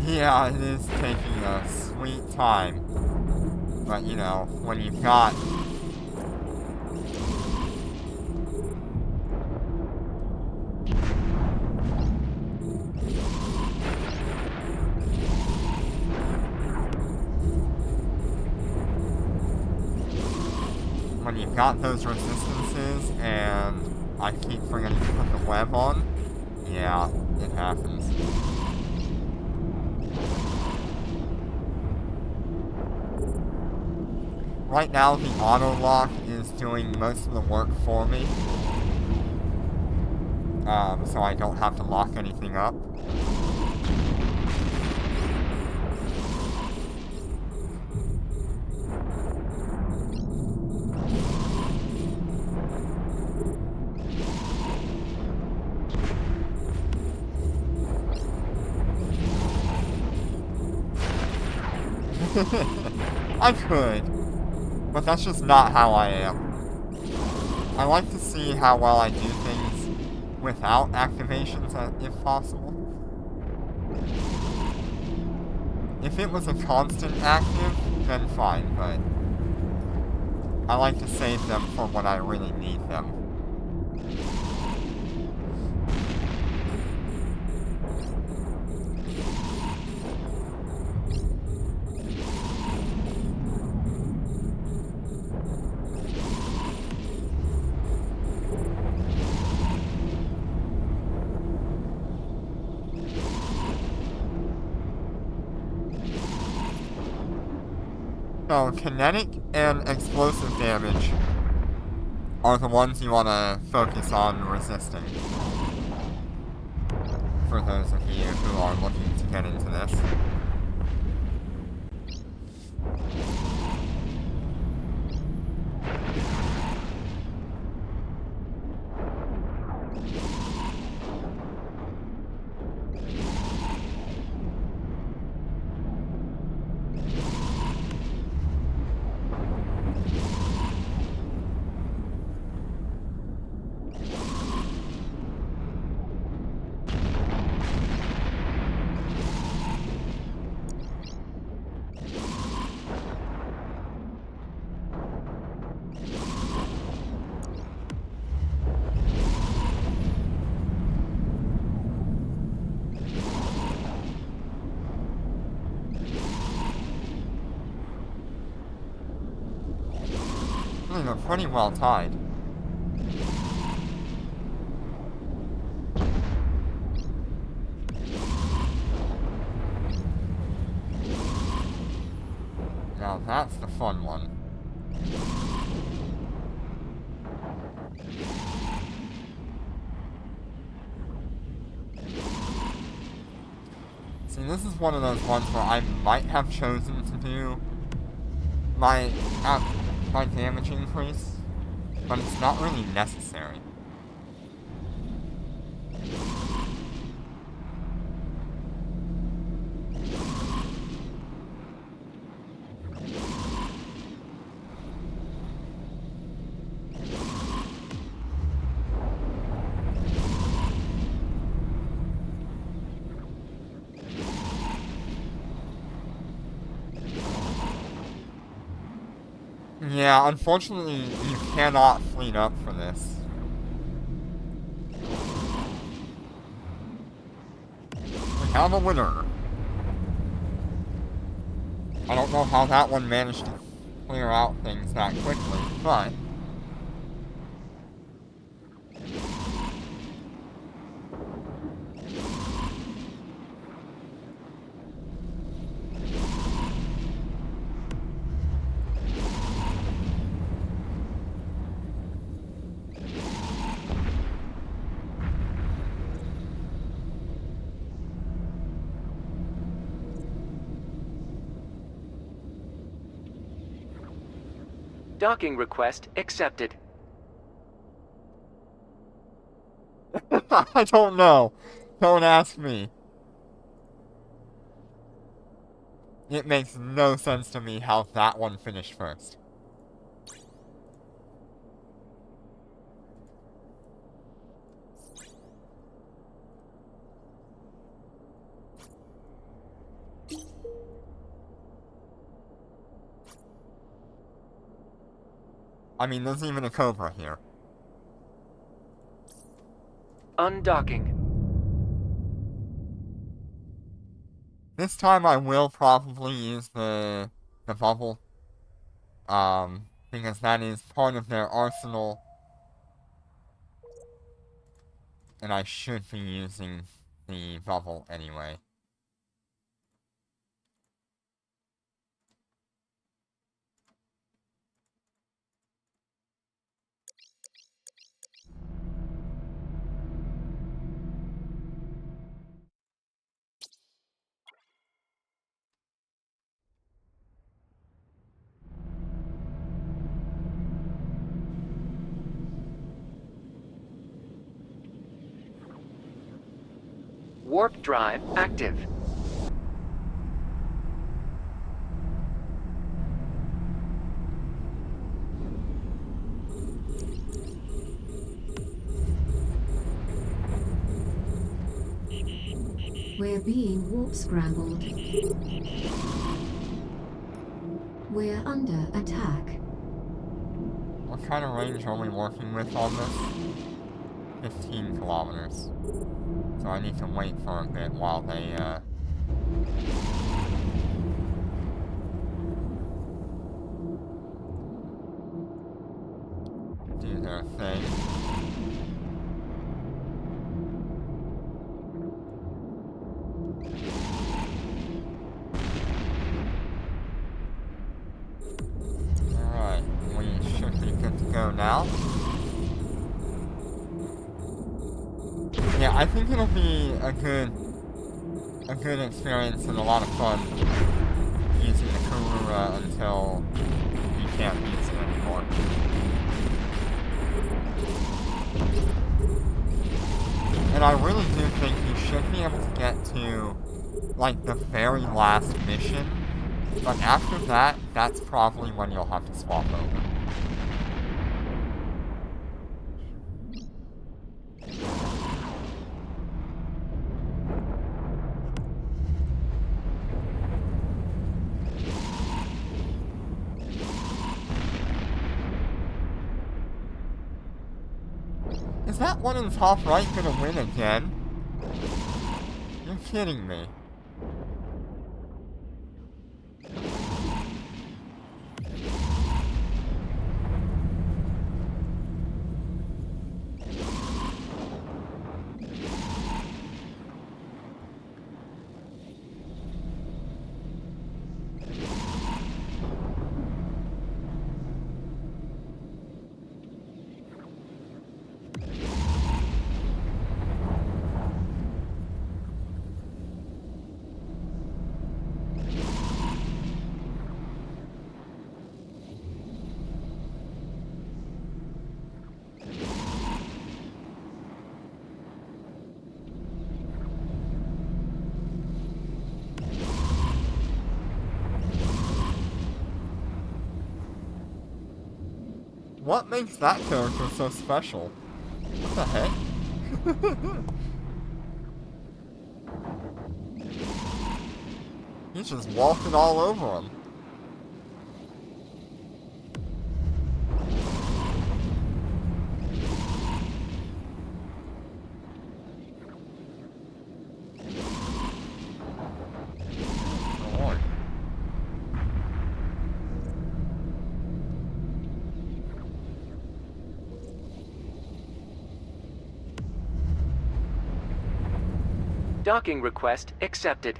Speaker 1: Yeah, it is taking a sweet time. But you know, when you've got got those resistances and I keep forgetting to put the web on, yeah, it happens. Right now, the auto lock is doing most of the work for me, so I don't have to lock anything up. I could, but that's just not how I am. I like to see how well I do things without activations, if possible. If it was a constant active, then fine, but I like to save them for when I really need them. So, kinetic and explosive damage are the ones you want to focus on resisting. For those of you who are looking to get into this. They're pretty well tied. Now that's the fun one. See, this is one of those ones where I might have chosen to do my damage increase, but it's not really necessary. Yeah, unfortunately, you cannot fleet up for this. We have a winner. I don't know how that one managed to clear out things that quickly, but...
Speaker 4: Docking request accepted.
Speaker 1: I don't know. Don't ask me. It makes no sense to me how that one finished first. I mean, there's even a Cobra here.
Speaker 4: Undocking. This
Speaker 1: time I will probably use the bubble. because that is part of their arsenal, and I should be using the bubble anyway.
Speaker 4: Warp drive active.
Speaker 3: We're being warp scrambled. We're under attack.
Speaker 1: What kind of range are we working with on this? 15 kilometers. So I need to wait for a bit while they, do their thing. Alright, we should be good to go now. Yeah, I think it'll be a good experience and a lot of fun using the Karura until you can't use it anymore. And I really do think you should be able to get to, like, the very last mission, but after that, that's probably when you'll have to swap over. Is that one in top right gonna win again? You're kidding me. What makes that character so special? What the heck? He's just walking all over him. Lord.
Speaker 4: Docking request accepted.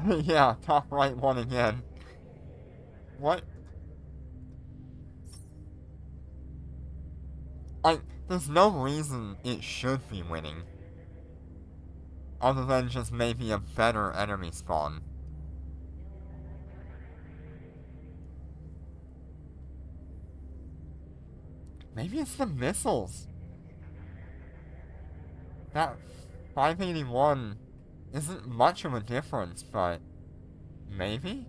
Speaker 1: Yeah, top right one again. What? There's no reason it should be winning. Other than just maybe a better enemy spawn. Maybe it's the missiles. That 581 isn't much of a difference, but maybe?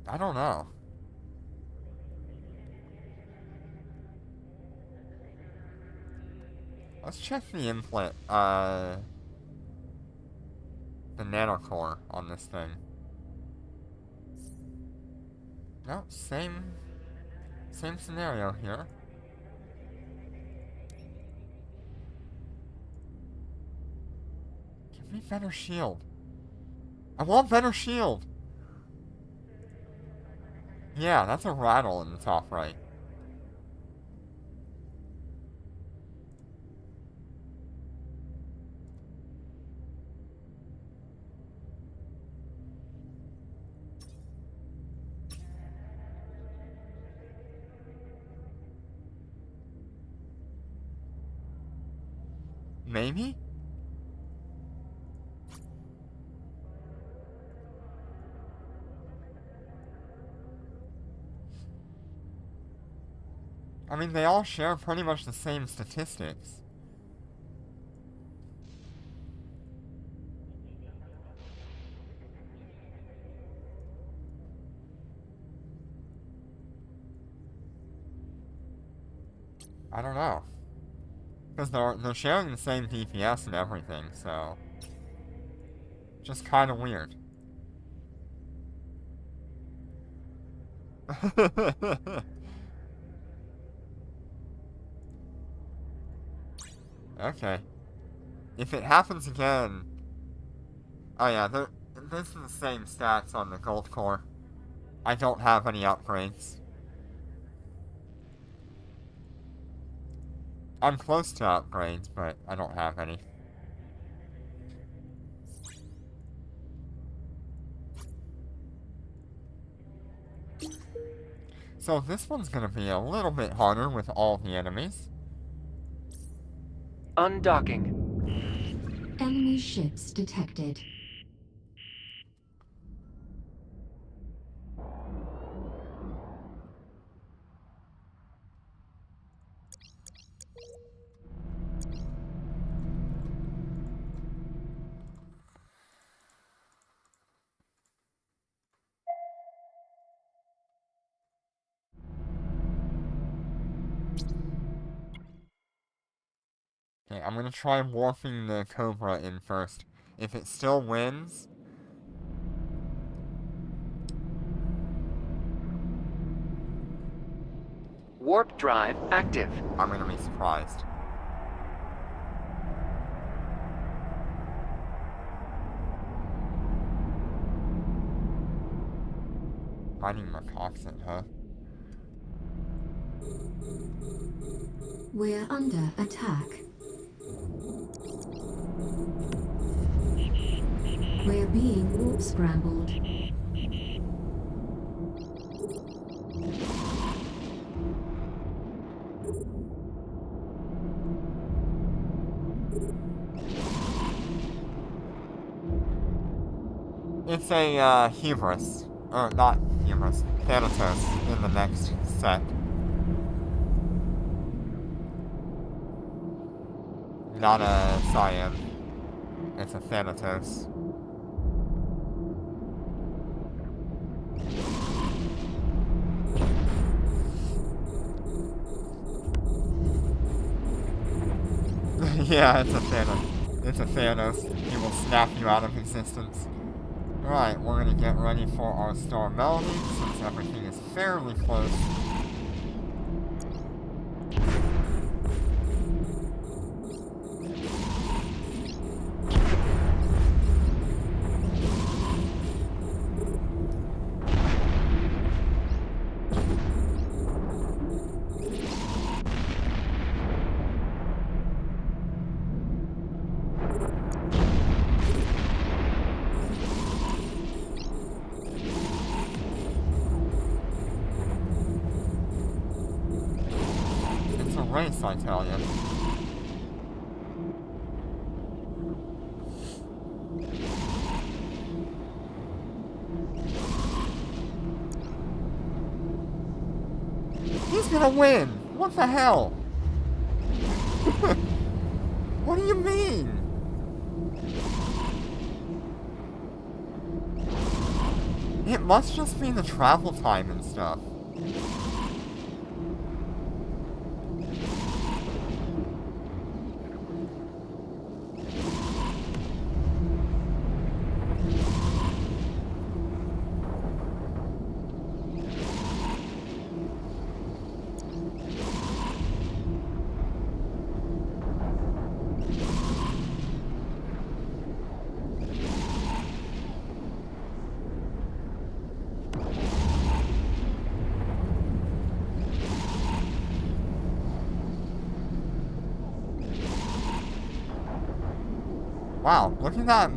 Speaker 1: I don't know. Let's check the implant, the nanocore on this thing. No, same scenario here. I need better shield. I want better shield! Yeah, that's a rattle in the top right. Maybe? I mean, they all share pretty much the same statistics. I don't know. Because they're sharing the same DPS and everything, so... Just kinda weird. Okay. If it happens again... Oh yeah, this is the same stats on the gold core. I don't have any upgrades. I'm close to upgrades, but I don't have any. So this one's gonna be a little bit harder with all the enemies.
Speaker 4: Undocking.
Speaker 3: Enemy ships detected.
Speaker 1: Okay, I'm gonna try warping the Cobra in first. If it still wins...
Speaker 4: Warp drive active.
Speaker 1: I'm gonna be surprised. Mining my toxin, huh?
Speaker 3: We're under attack. We're being warp scrambled.
Speaker 1: It's a, hubris. Or, not hubris. Thanatos in the next set. Not a Cyan. It's a Thanatos. Yeah, it's a Thanos. It's a Thanos. He will snap you out of existence. Right, we're gonna get ready for our Star Melody, since everything is fairly close. Race, I tell you. He's gonna win! What the hell? What do you mean? It must just be the travel time and stuff. Wow, look at that.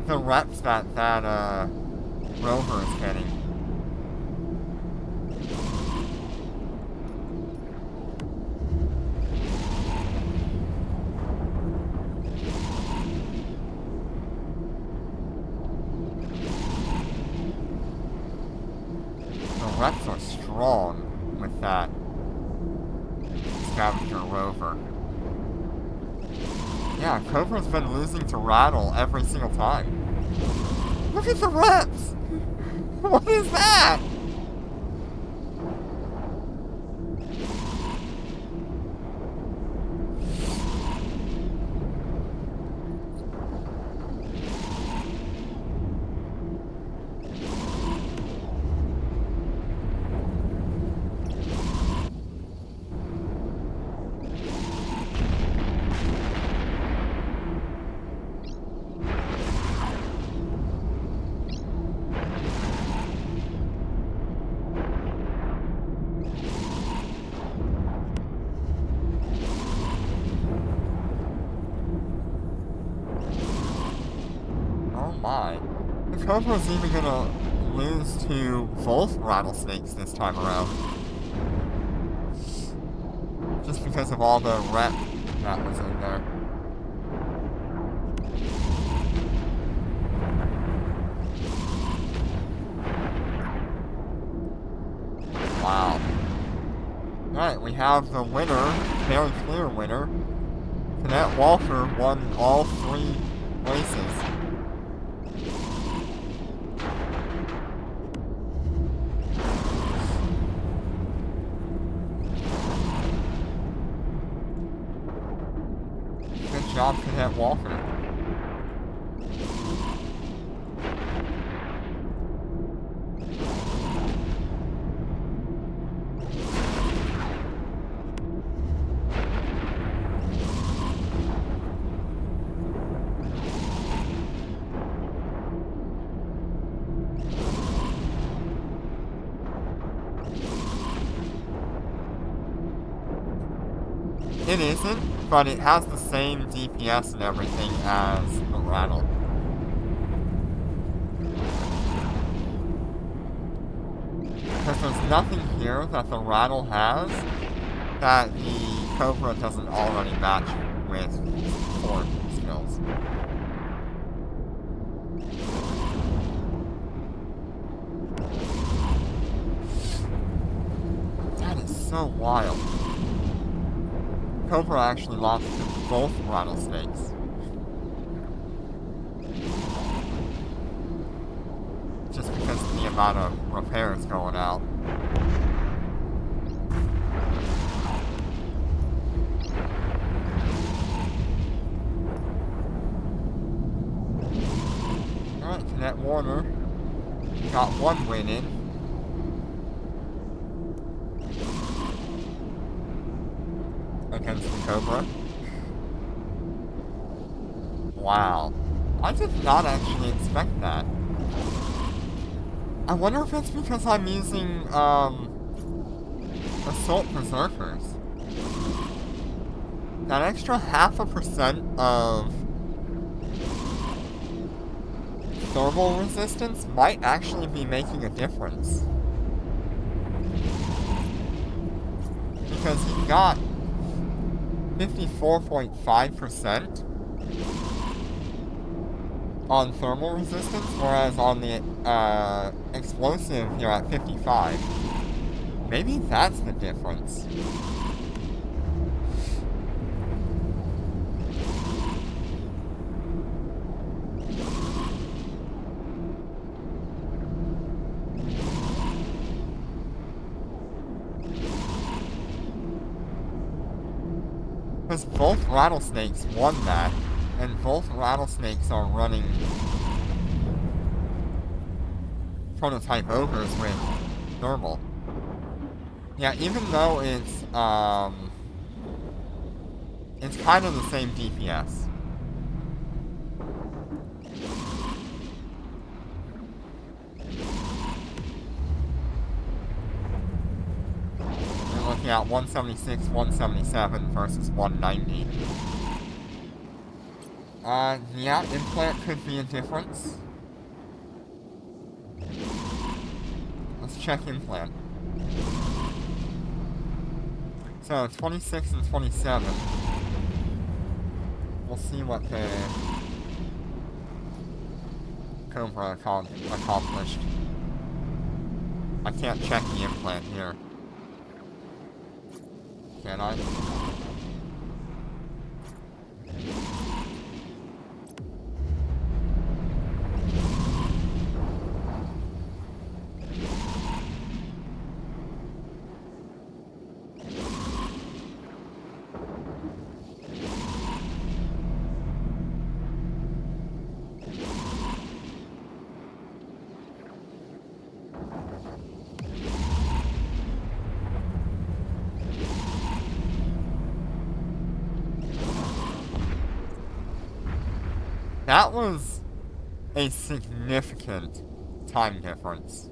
Speaker 1: The reps that rover is getting. The reps are strong with that scavenger rover. Yeah, Cobra's been losing to Rattle every single time. Look at the reps! What is that? Oh my. The Cobra's even gonna lose to both rattlesnakes this time around. Just because of all the rep that was in there. Wow. Alright, we have the winner, very clear winner. Cadet Walker won all 3 races. Good job, Cadet Walker. It isn't, but it has the same DPS and everything as the Rattle. Because there's nothing here that the Rattle has that the Cobra doesn't already match with 4 skills. That is so wild. Cobra actually lost to both rattlesnakes. Just because of the amount of repairs going out. Alright, Cadet Warner got 1 win in. Against the Cobra. Wow. I did not actually expect that. I wonder if it's because I'm using, Assault Berserkers. That extra 0.5% of thermal resistance might actually be making a difference. Because he got 54.5% on thermal resistance, whereas on the explosive you're at 55. Maybe that's the difference. Because both rattlesnakes won that, and both rattlesnakes are running prototype ogres with thermal. Yeah, even though it's kind of the same DPS. Looking at 176, 177 versus 190. Yeah, implant could be a difference. Let's check implant. So, 26 and 27. We'll see what the Cobra accomplished. I can't check the implant here. Can I? That was a significant time difference.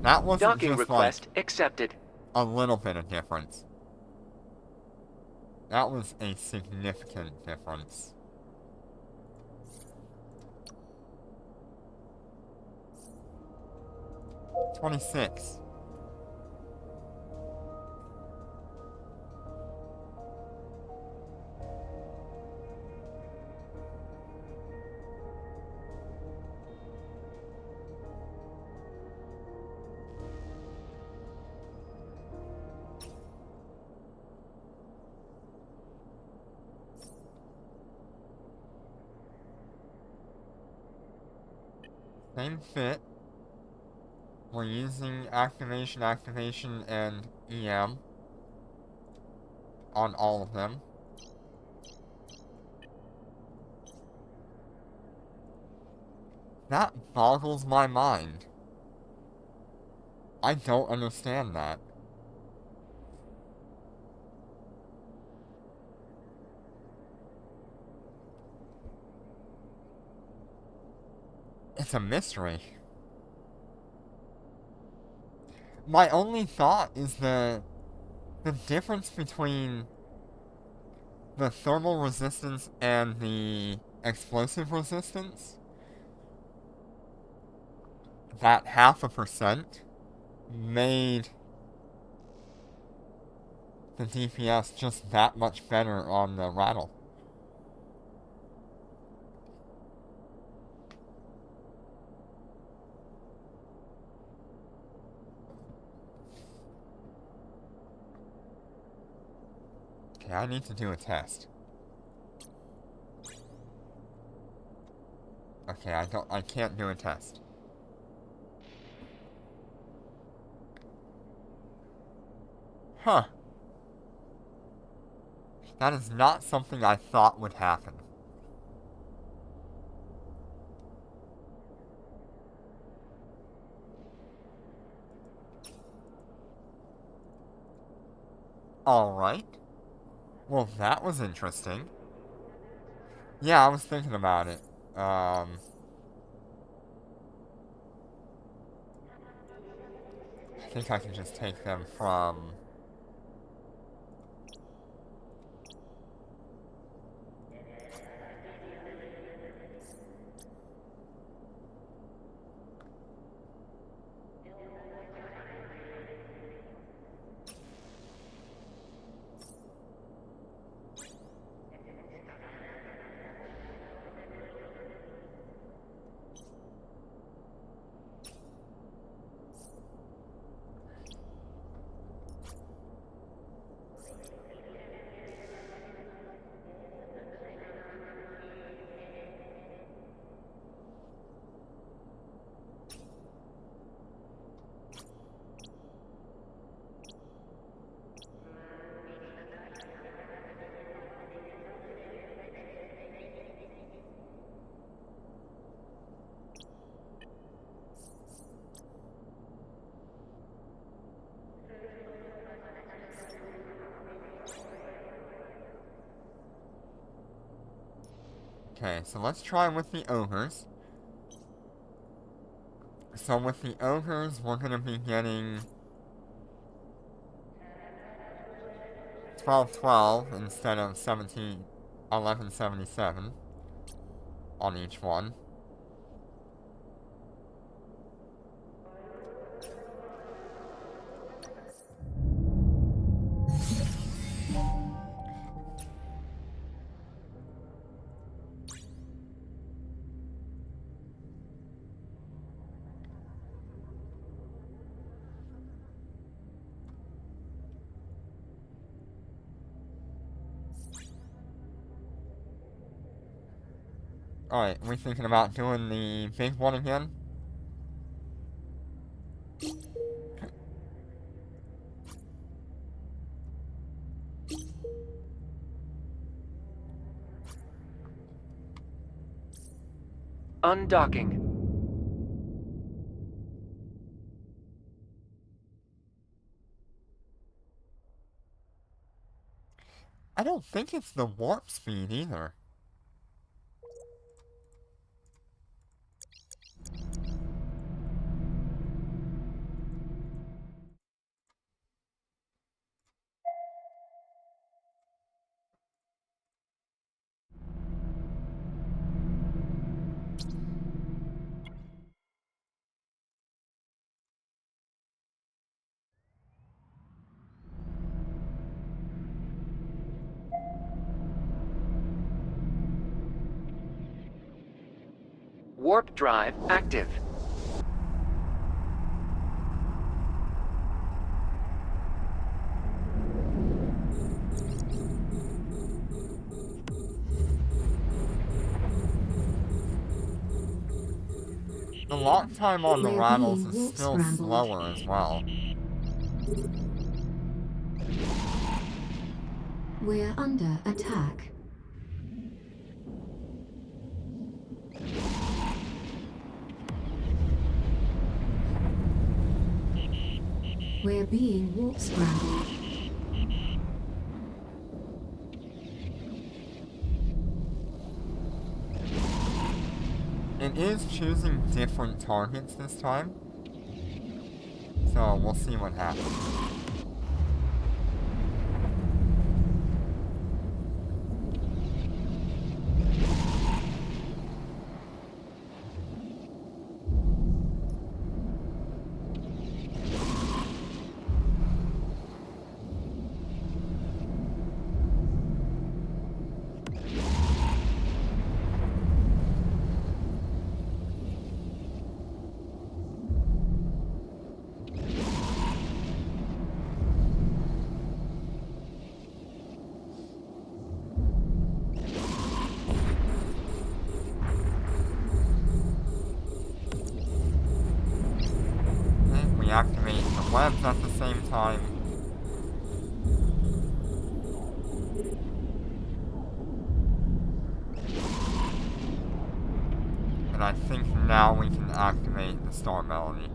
Speaker 1: That wasn't
Speaker 4: Docking
Speaker 1: just
Speaker 4: request
Speaker 1: like
Speaker 4: accepted.
Speaker 1: a little bit of difference. That was a significant difference. $26. Same fit. We're using activation, and EM on all of them. That boggles my mind. I don't understand that. It's a mystery. My only thought is the difference between the thermal resistance and the explosive resistance. That 0.5% made the DPS just that much better on the rattle. Okay, I need to do a test. Okay, I can't do a test. Huh. That is not something I thought would happen. Alright. Well, that was interesting. Yeah, I was thinking about it. I think I can just take them from... Okay, so let's try with the ogres. So with the ogres, we're gonna be getting 1212 instead of 1177. on each one. Alright, we thinking about doing the big one again?
Speaker 4: Undocking.
Speaker 1: I don't think it's the warp speed either.
Speaker 4: Warp drive active.
Speaker 1: The lock time on the
Speaker 3: We're
Speaker 1: rattles
Speaker 3: being
Speaker 1: is
Speaker 3: warp
Speaker 1: still
Speaker 3: scrambled.
Speaker 1: slower as well.
Speaker 3: We're under attack. We're being warp scrambled.
Speaker 1: It is choosing different targets this time. So we'll see what happens. We activate the webs at the same time. And I think now we can activate the Star Melody.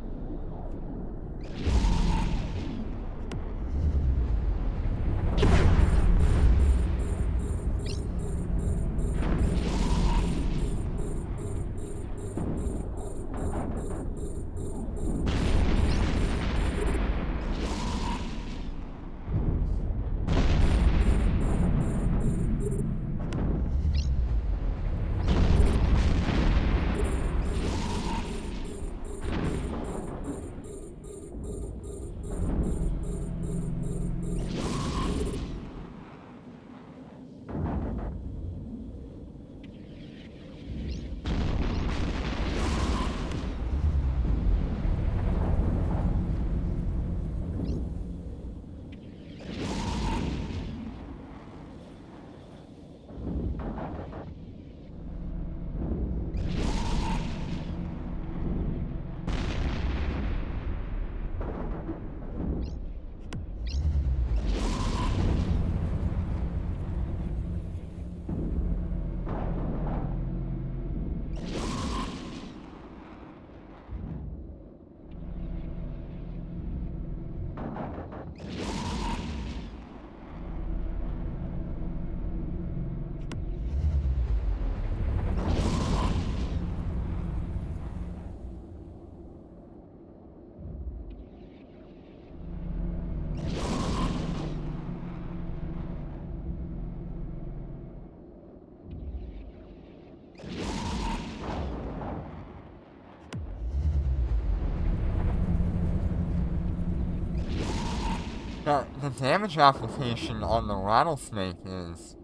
Speaker 1: The damage application on the rattlesnake is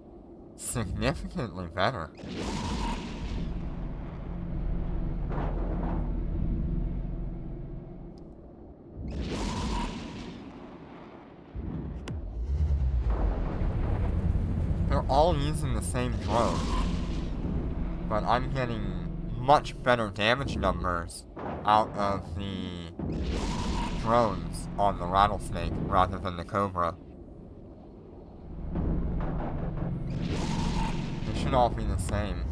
Speaker 1: significantly better. They're all using the same drone, but I'm getting much better damage numbers out of the drones on the rattlesnake rather than the cobra. They should all be the same.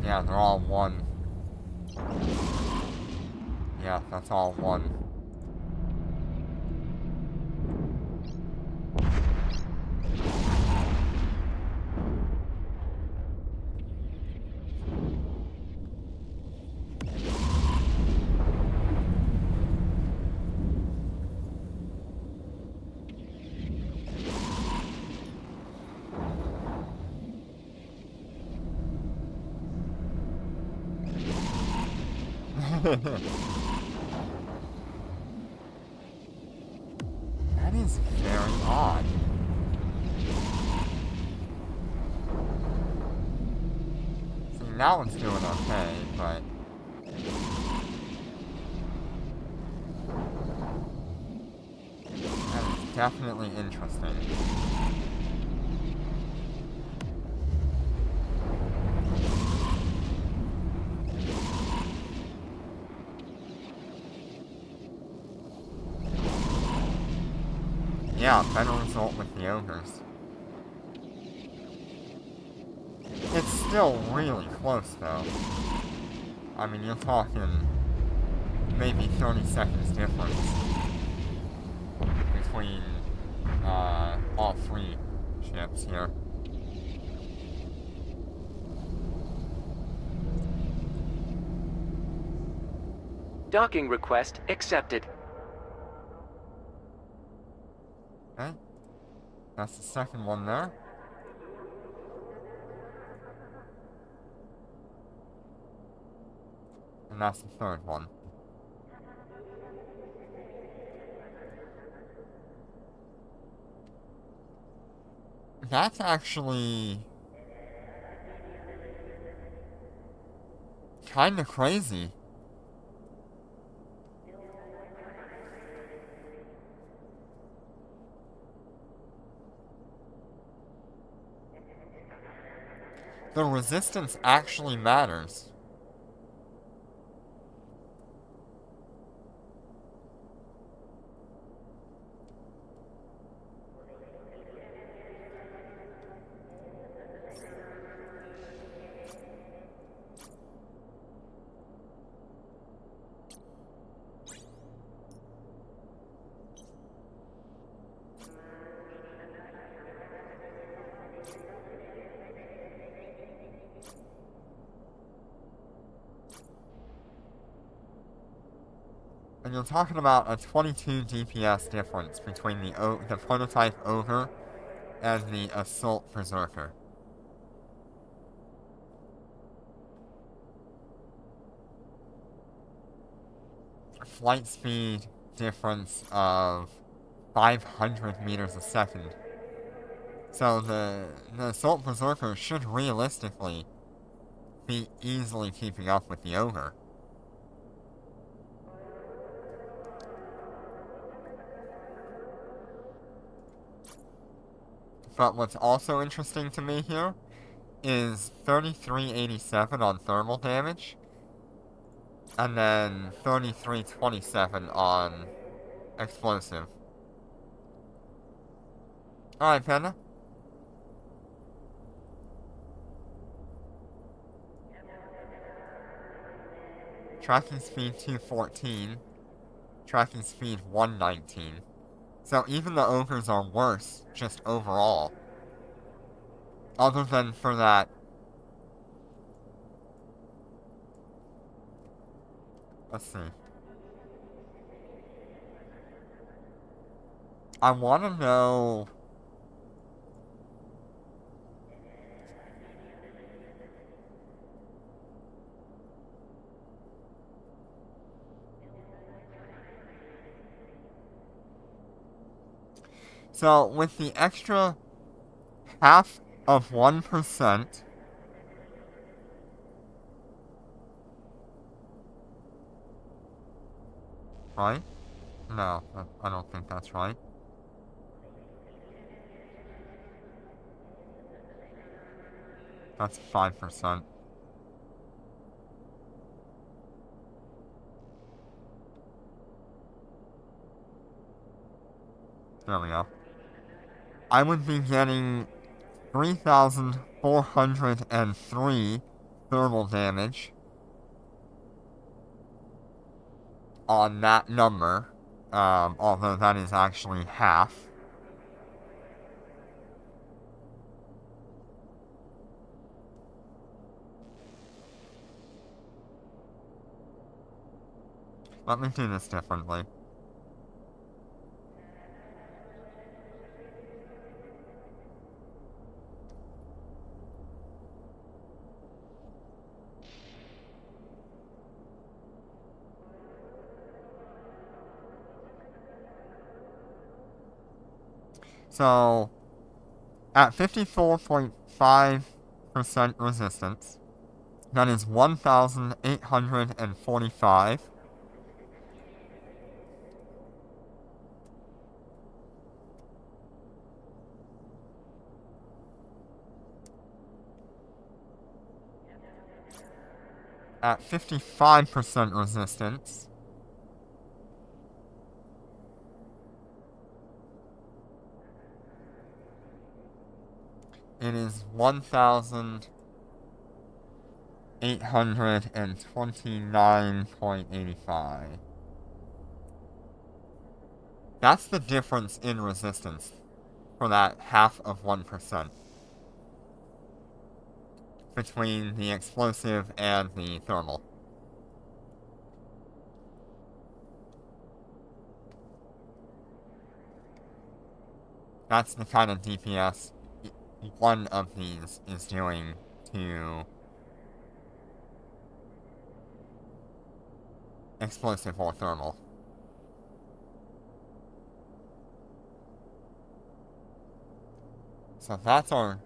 Speaker 1: Yeah, they're all one. Yeah, that's all one. That is very odd. See, now it's doing okay, but... that is definitely interesting. Yeah, better result with the ogres. It's still really close, though. I mean, you're talking maybe 30 seconds difference between all three ships here.
Speaker 4: Docking request accepted.
Speaker 1: Okay. That's the second one there. And that's the third one. That's actually... kinda crazy. The resistance actually matters. And you're talking about a 22 DPS difference between the prototype ogre and the assault berserker. Flight speed difference of 500 meters a second. So the assault berserker should realistically be easily keeping up with the ogre. But what's also interesting to me here is 3387 on thermal damage, and then 3327 on explosive. Alright, Panda. Tracking speed 214. Tracking speed 119. So even the ogres are worse, just overall. Other than for that... let's see. I want to know... So with the extra half of 1%, right? No, I don't think that's right. That's 5%. There we go. I would be getting 3,403 thermal damage on that number, although that is actually half. Let me do this differently. So, at 54.5% resistance, that is 1,845. At 55% resistance, it is 1,829.85. That's the difference in resistance for that half of 1% between the explosive and the thermal. That's the kind of DPS one of these is doing to explosive or thermal. So that's our...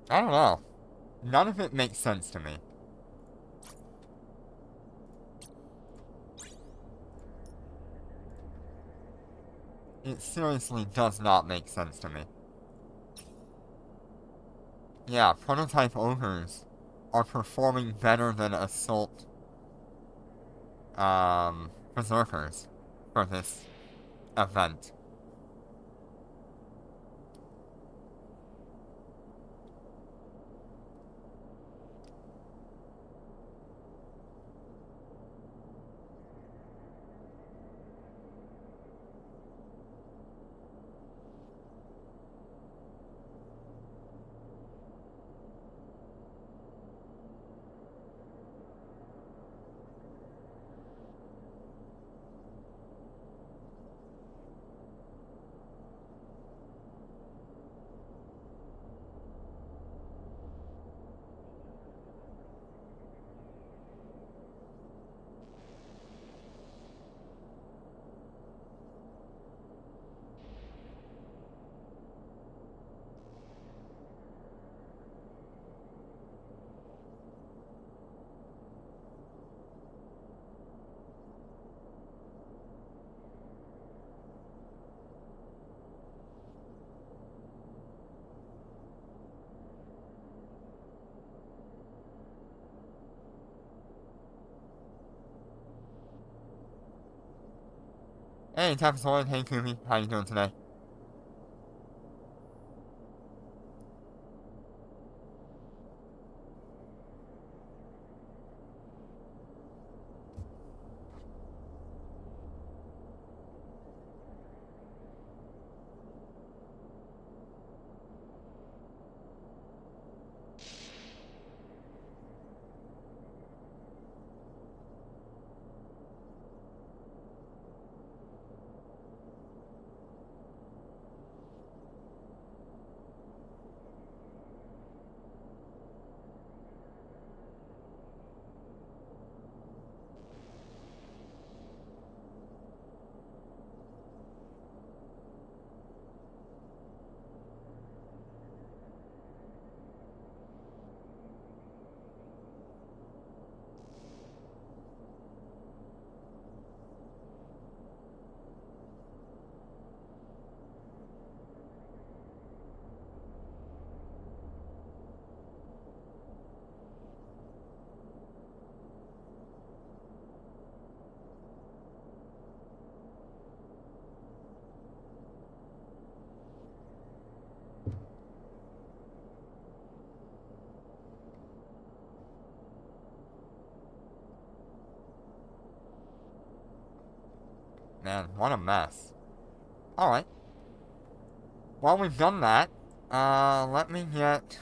Speaker 1: I don't know. None of it makes sense to me. It seriously does not make sense to me. Yeah, prototype ogres are performing better than assault berserkers for this event. Hey, Tapsoid, hey Kumi, how you doing today? Man, what a mess. Alright. Well, we've done that. Let me get...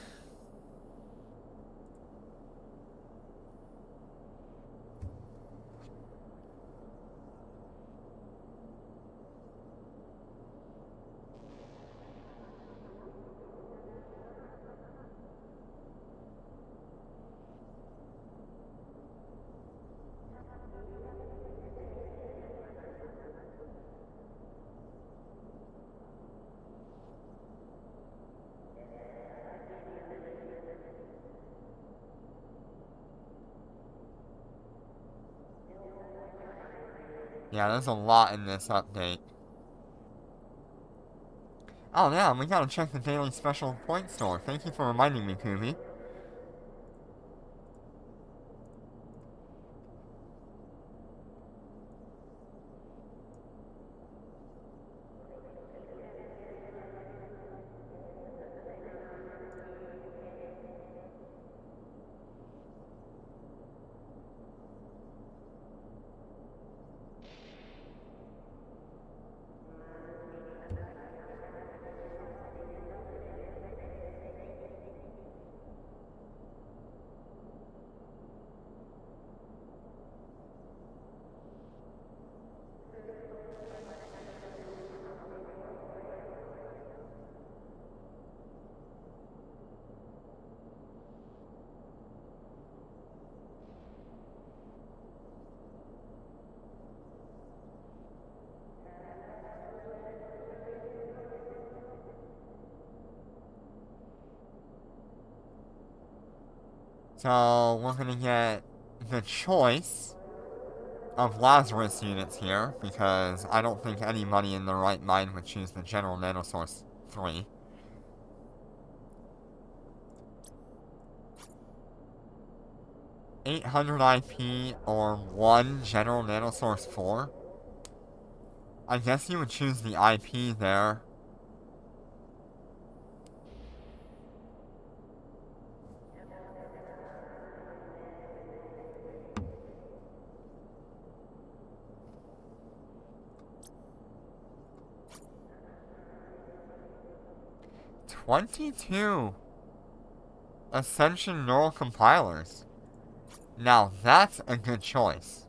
Speaker 1: Yeah, there's a lot in this update. Oh yeah, we gotta check the daily special point store. Thank you for reminding me, Kubi. So, we're gonna get the choice of Lazarus units here, because I don't think anybody in their right mind would choose the General Nanosource 3. $800 IP or 1 General Nanosource 4? I guess you would choose the IP there. $22 Ascension Neural Compilers. Now that's a good choice.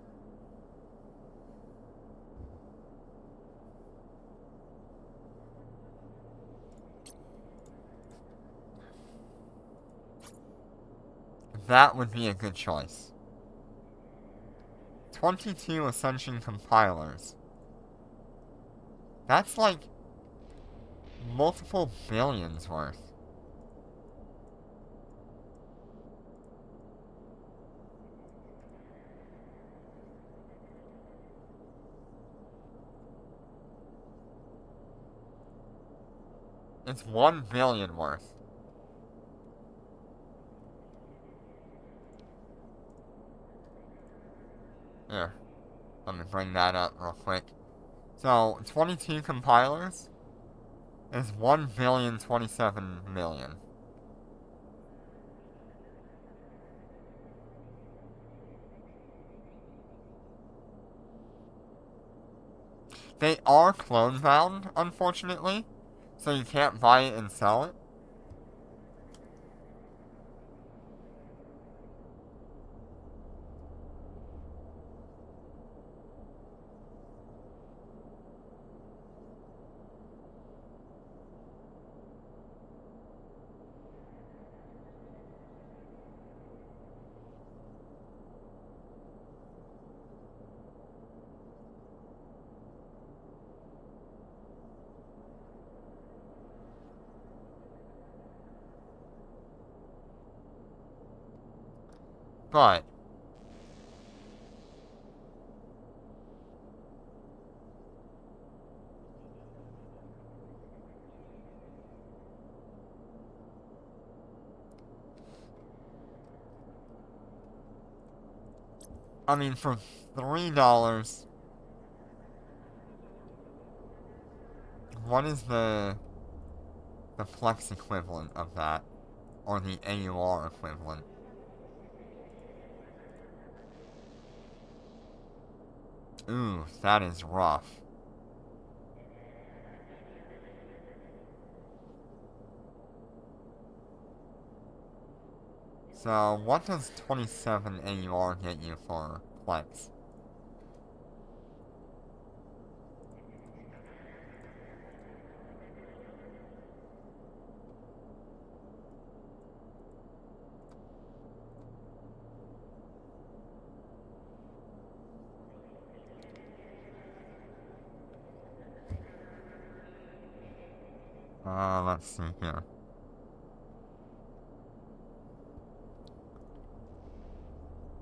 Speaker 1: That would be a good choice. 22 Ascension Compilers. That's like multiple billions worth. It's 1 billion worth. Here, let me bring that up real quick. So, 22 compilers is 1,027,000,000. They are clone bound, unfortunately, so you can't buy it and sell it. But I mean, for $3, what is the Plex equivalent of that? Or the AUR equivalent? Ooh, that is rough. So, what does 27 AUR get you for Plex? Let's see here.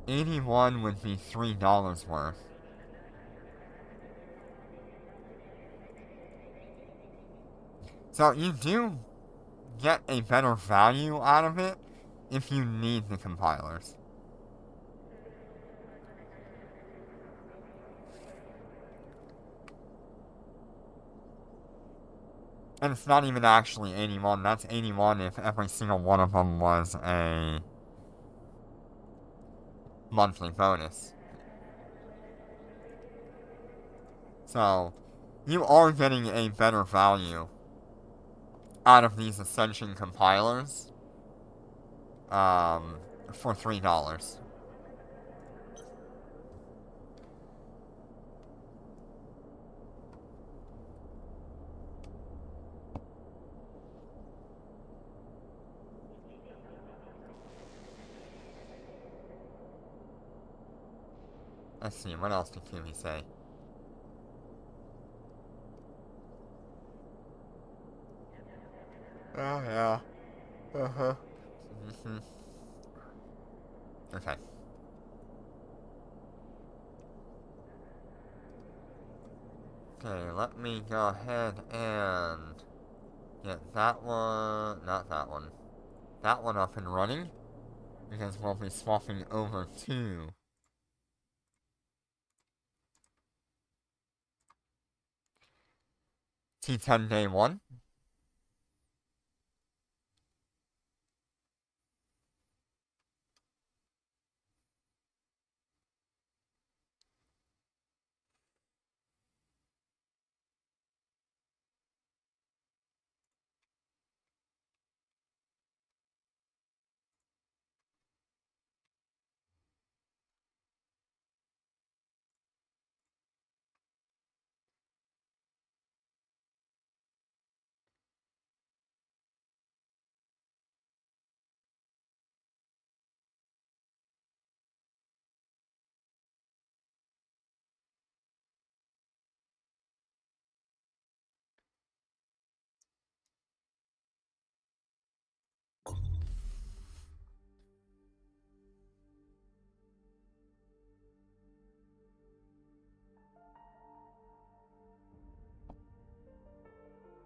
Speaker 1: $81 would be $3 worth. So you do get a better value out of it if you need the compilers. And it's not even actually 81, that's 81 if every single one of them was a monthly bonus. So, you are getting a better value out of these Ascension compilers for $3. Let's see, what else did Kimmy say? Oh, yeah. Uh-huh. Mm-hmm. Okay. Okay, let me go ahead and get that one, not that one, that one up and running, because we'll be swapping over to T10 Day 1.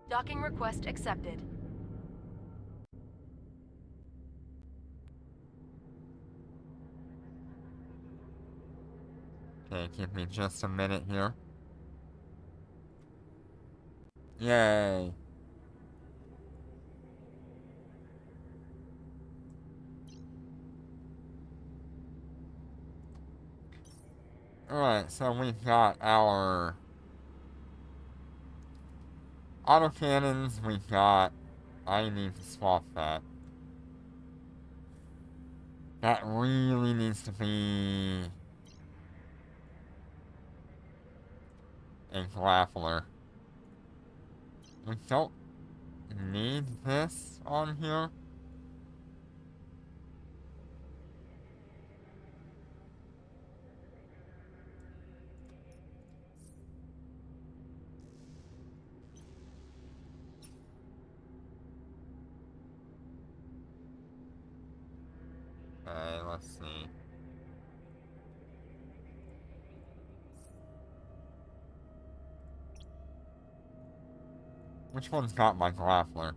Speaker 2: Docking request accepted.
Speaker 1: Okay, give me just a minute here. Yay. Alright, so we've got our autocannons, we've got... I need to swap that. That really needs to be a grappler. We don't need this on here. Okay, let's see. Which one's got my grappler?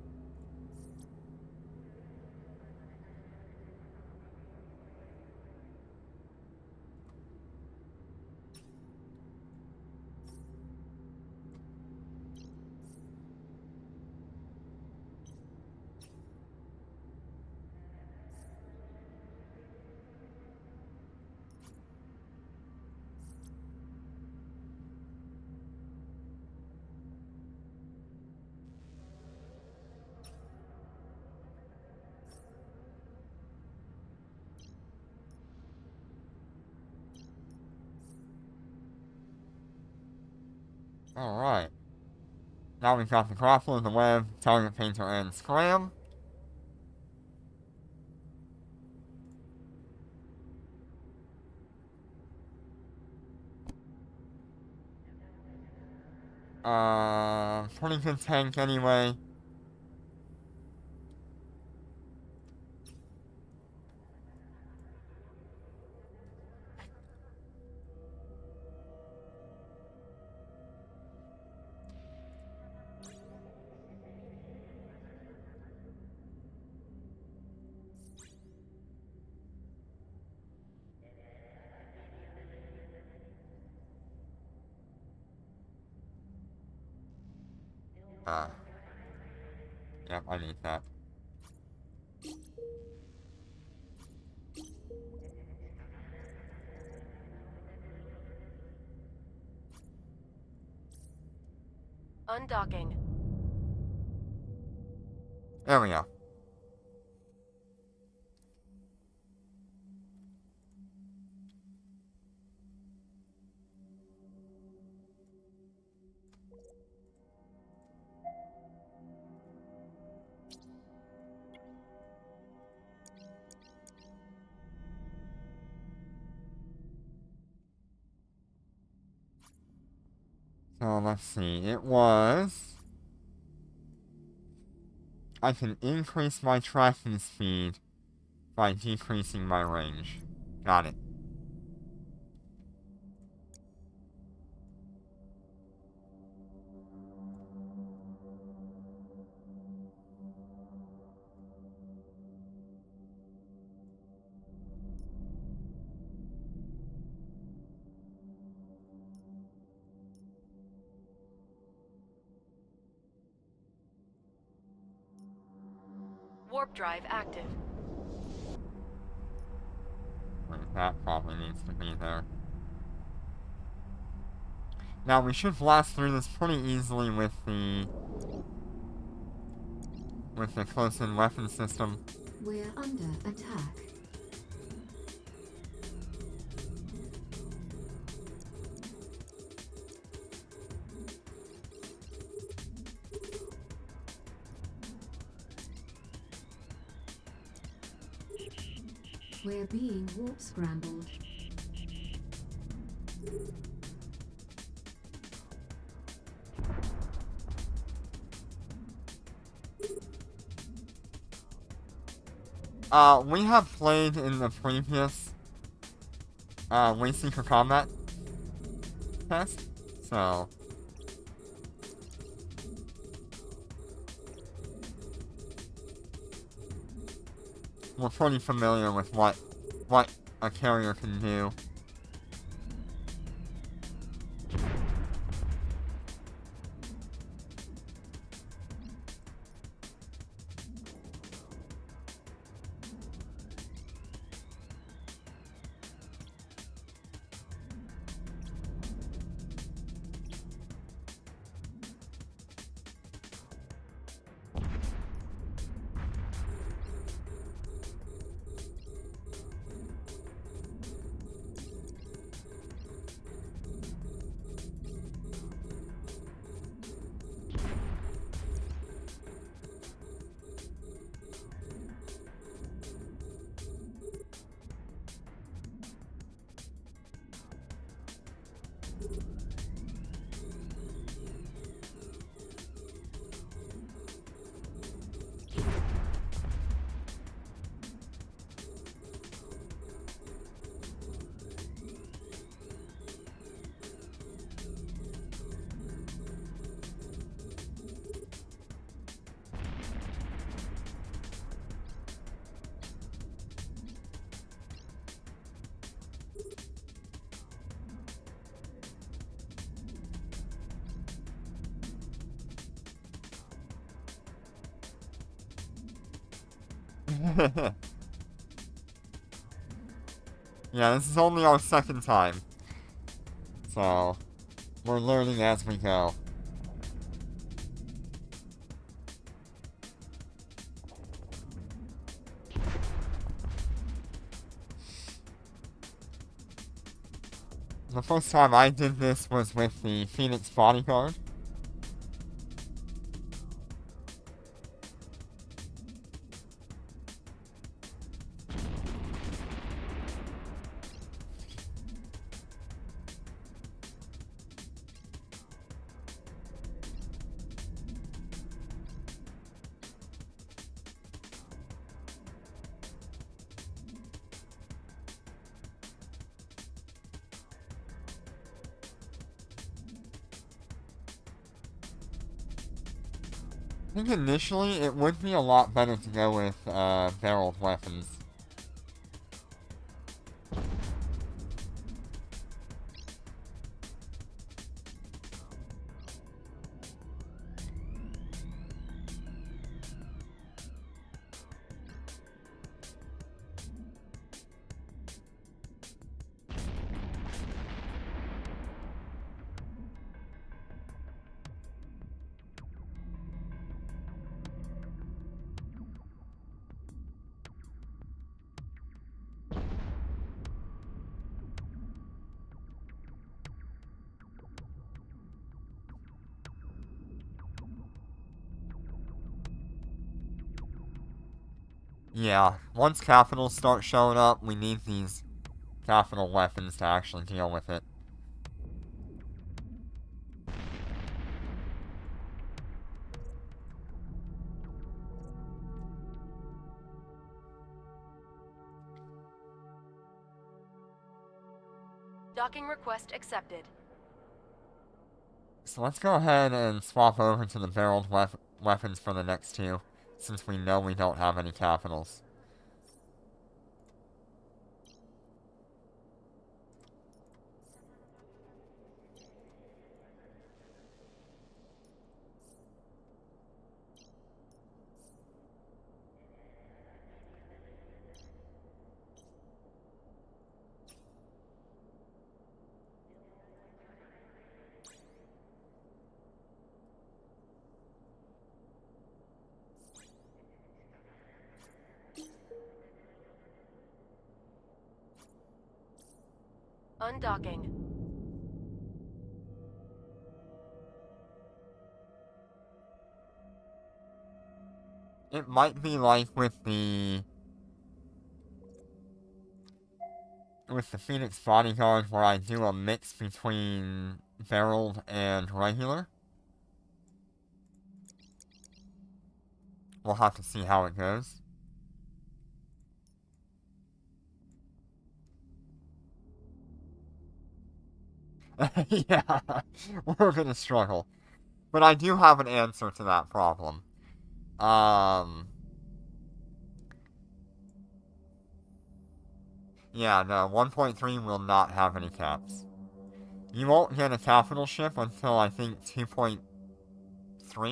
Speaker 1: Alright. Now we've got the grappler, the web, target painter, and scram. Pretty good tank anyway. Yep, I need that.
Speaker 2: Undocking.
Speaker 1: There we go. So let's see, it was... I can increase my tracking speed by decreasing my range. Got it.
Speaker 2: Warp drive active.
Speaker 1: That probably needs to be there. Now we should blast through this pretty easily with the close-in weapon system.
Speaker 3: We're under attack. We're being warp scrambled.
Speaker 1: We have played in the previous Wasteseeker combat test, so we're pretty familiar with what a carrier can do. Yeah, this is only our second time. So, we're learning as we go. The first time I did this was with the Phoenix Bodyguard. I think initially it would be a lot better to go with barreled weapons. Yeah, once capitals start showing up, we need these capital weapons to actually deal with it.
Speaker 2: Docking request accepted.
Speaker 1: So let's go ahead and swap over to the barreled weapons for the next two, since we know we don't have any capitals.
Speaker 2: Undocking.
Speaker 1: It might be like with the Phoenix Bodyguard where I do a mix between barreled and regular. We'll have to see how it goes. Yeah, we're gonna struggle. But I do have an answer to that problem. Yeah, no, 1.3 will not have any caps. You won't get a capital ship until I think 2.3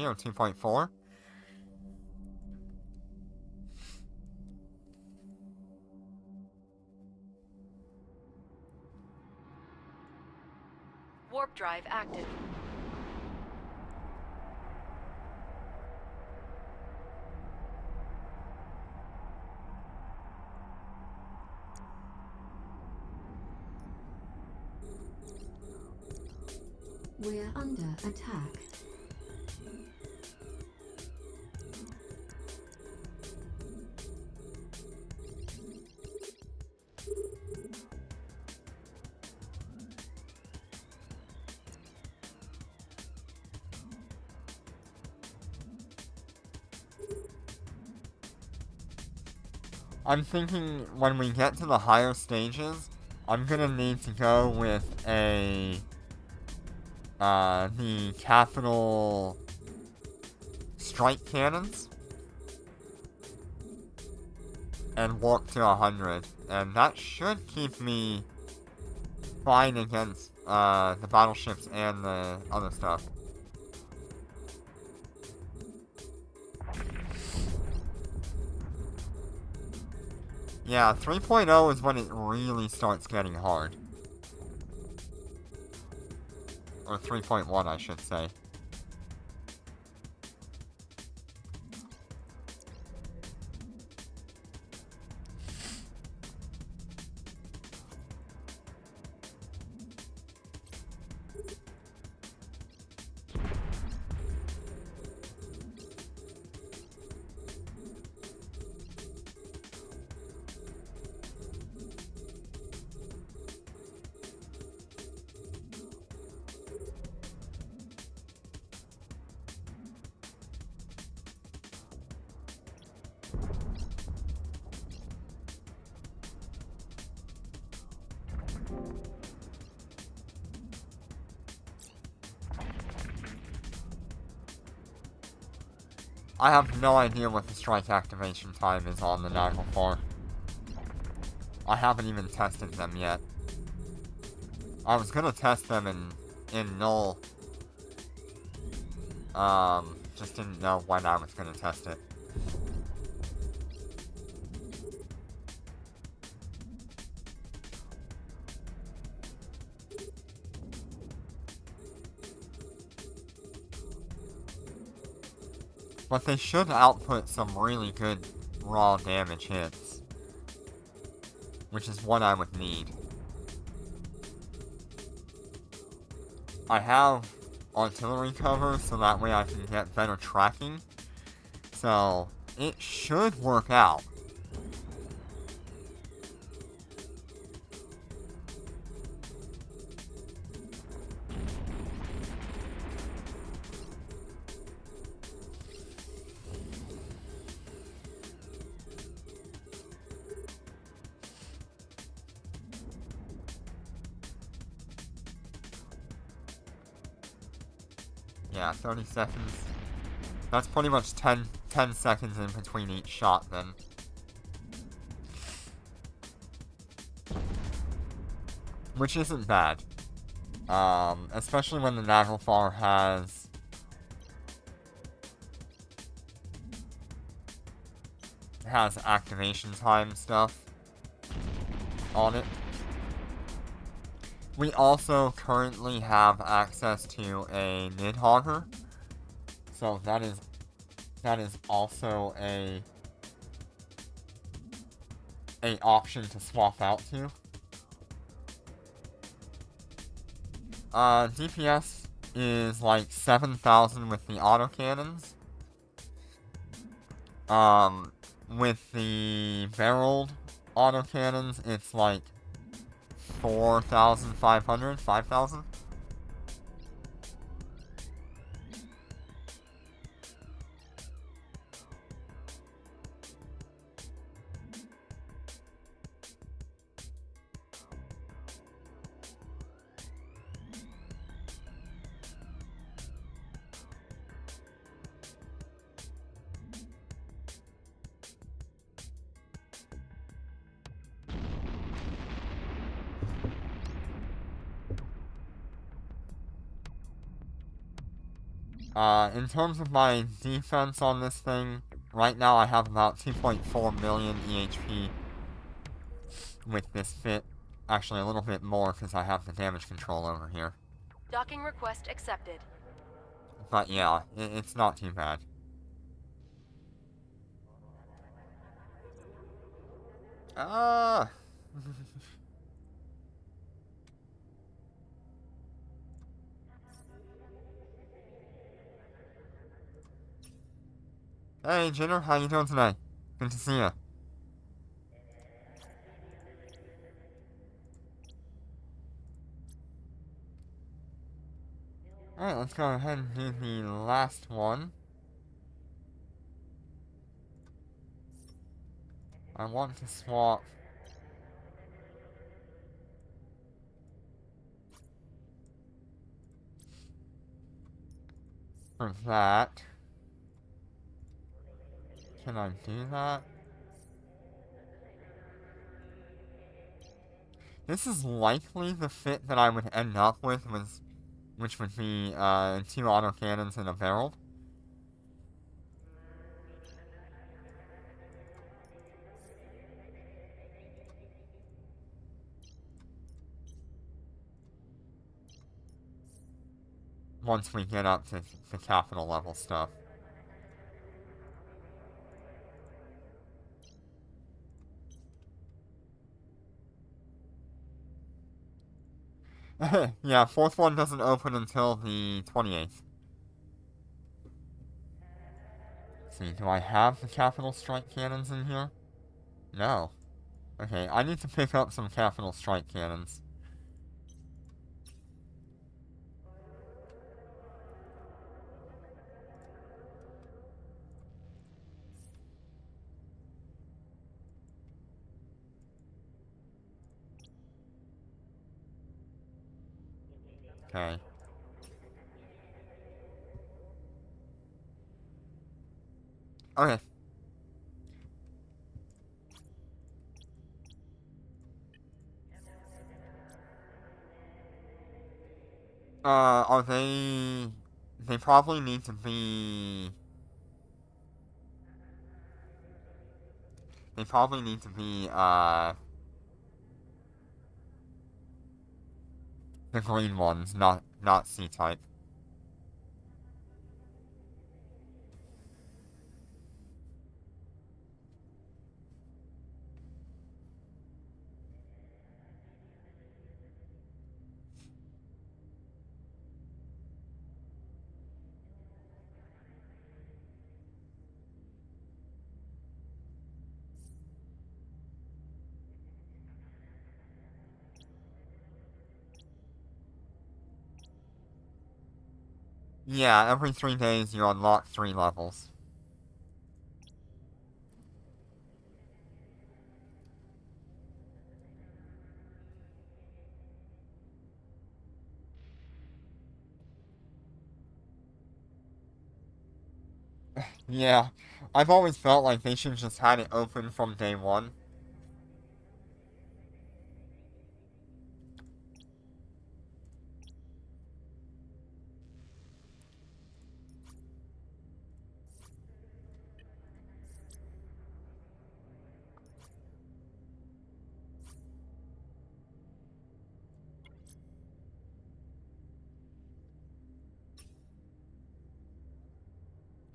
Speaker 1: or 2.4.
Speaker 2: Warp drive active.
Speaker 3: We're under attack.
Speaker 1: I'm thinking when we get to the higher stages, I'm gonna need to go with the capital strike cannons and warp to 100, and that should keep me fine against the battleships and the other stuff. Yeah, 3.0 is when it really starts getting hard. Or 3.1, I should say. I have no idea what the strike activation time is on the Naglfar. I haven't even tested them yet. I was gonna test them in Null. Just didn't know when I was gonna test it. But they should output some really good raw damage hits. Which is what I would need. I have artillery cover, so that way I can get better tracking. So, it should work out. Yeah, 30 seconds. That's pretty much 10 seconds in between each shot then. Which isn't bad. Especially when the Naglfar has activation time stuff on it. We also currently have access to a Nidhogger, so that is also a option to swap out to. DPS is like 7,000 with the autocannons. With the barreled autocannons, it's like 4,500, 5,000. In terms of my defense on this thing, right now I have about 2.4 million EHP with this fit. Actually, a little bit more because I have the damage control over here.
Speaker 2: Docking request accepted.
Speaker 1: But yeah, it's not too bad. Ah. Hey, Jenner, how you doing today? Good to see you. Alright, let's go ahead and do the last one. I want to swap for that. Can I do that? This is likely the fit that I would end up with, which would be 2 autocannons and a barrel. Once we get up to the capital level stuff. Yeah, fourth one doesn't open until the 28th. See, do I have the capital strike cannons in here? No. Okay, I need to pick up some capital strike cannons. Okay. Okay. Are they... They probably need to be... They probably need to be, the green ones, not C-type. Yeah, every 3 days you unlock 3 levels. Yeah, I've always felt like they should just had it open from day 1.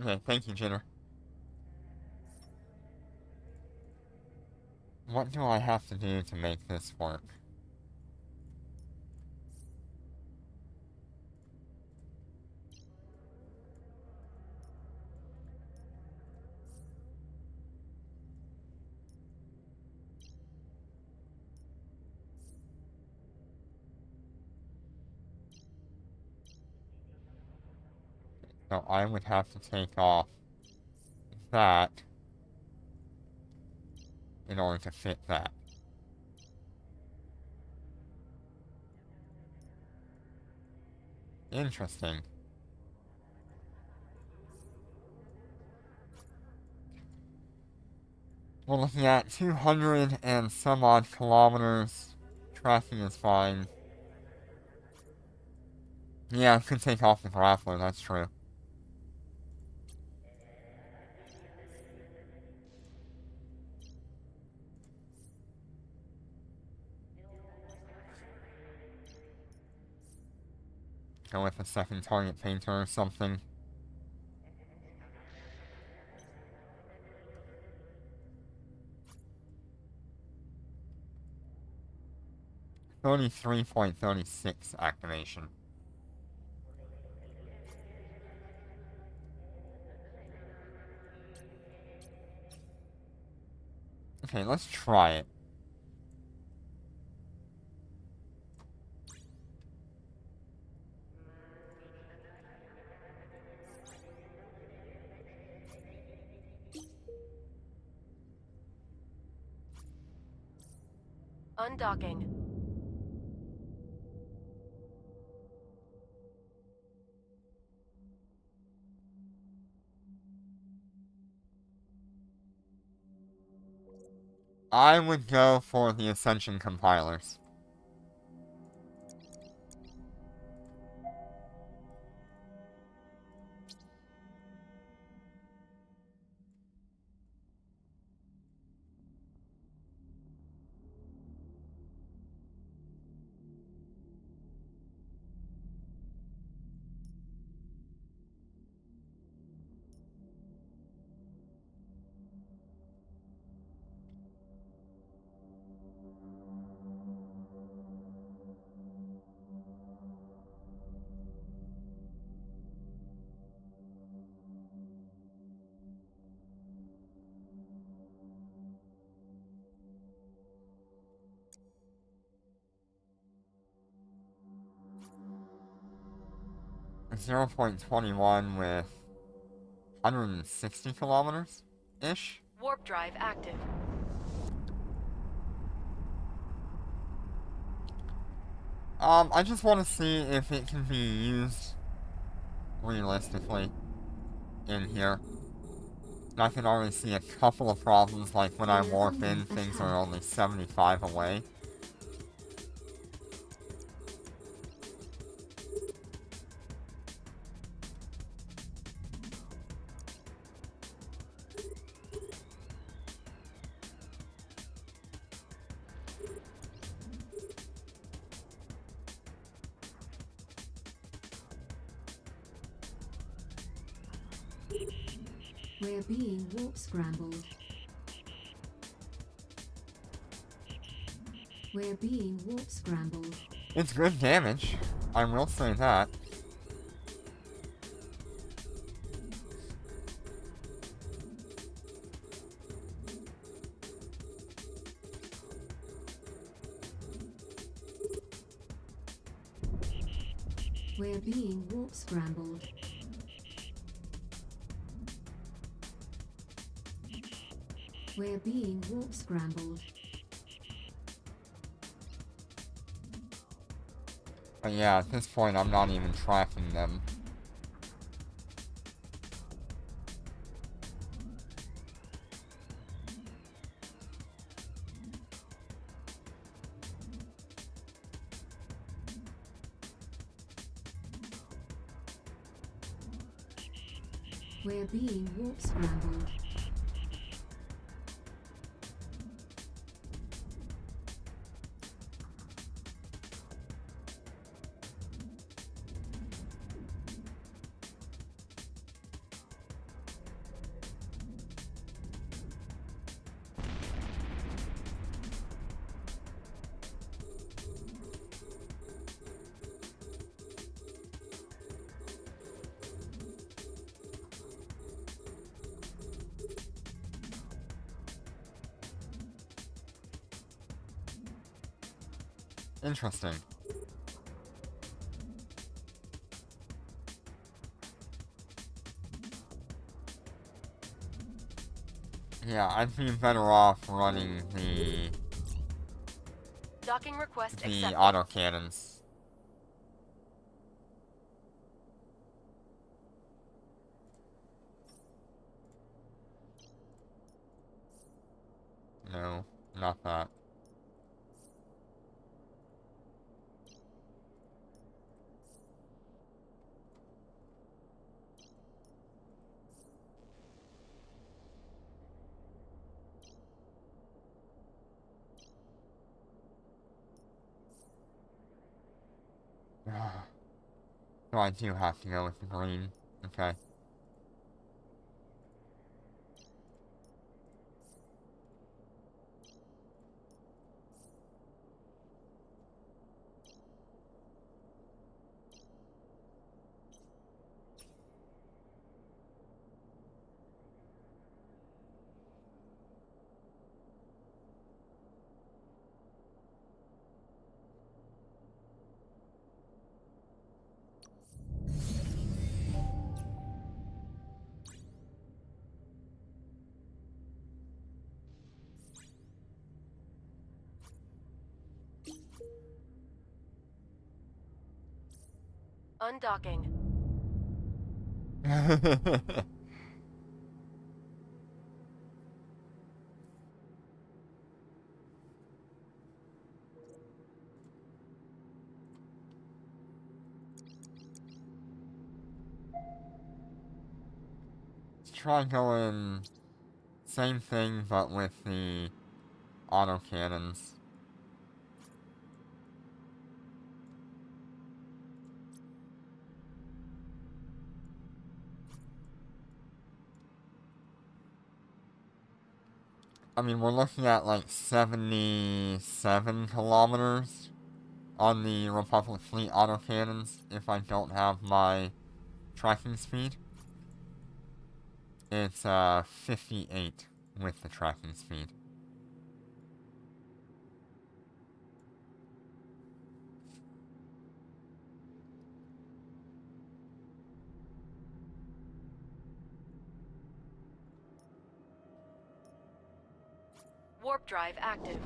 Speaker 1: Okay, thank you, Jitter. What do I have to do to make this work? So I would have to take off that in order to fit that. Interesting. We're looking at 200 and some odd kilometers. Tracking is fine. Yeah, I could take off the grappler, that's true. Go with a second target painter or something. .36 activation. Okay, let's try it.
Speaker 2: Undocking.
Speaker 1: I would go for the Ascension compilers. .21 with 160 kilometers-ish?
Speaker 2: Warp drive active.
Speaker 1: I just want to see if it can be used realistically in here. I can already see a couple of problems, like when I
Speaker 3: We're
Speaker 1: warp
Speaker 3: under
Speaker 1: in, things are
Speaker 3: attack.
Speaker 1: only 75 away.
Speaker 3: We're being warp scrambled. We're being warp scrambled.
Speaker 1: It's good damage, I will say that.
Speaker 3: We're being warp scrambled. We're being warp scrambled.
Speaker 1: But yeah, at this point I'm not even tracking them.
Speaker 3: We're being warp scrambled.
Speaker 1: Interesting. Yeah, I'd be better off running
Speaker 2: Docking request
Speaker 1: the
Speaker 2: accepted.
Speaker 1: autocannons. No, not that. So I do have to go with the green. Okay.
Speaker 2: Undocking.
Speaker 1: Let's try going same thing but with the autocannons. I mean, we're looking at like 77 kilometers on the Republic Fleet autocannons if I don't have my tracking speed. It's 58 with the tracking speed.
Speaker 2: Warp drive active.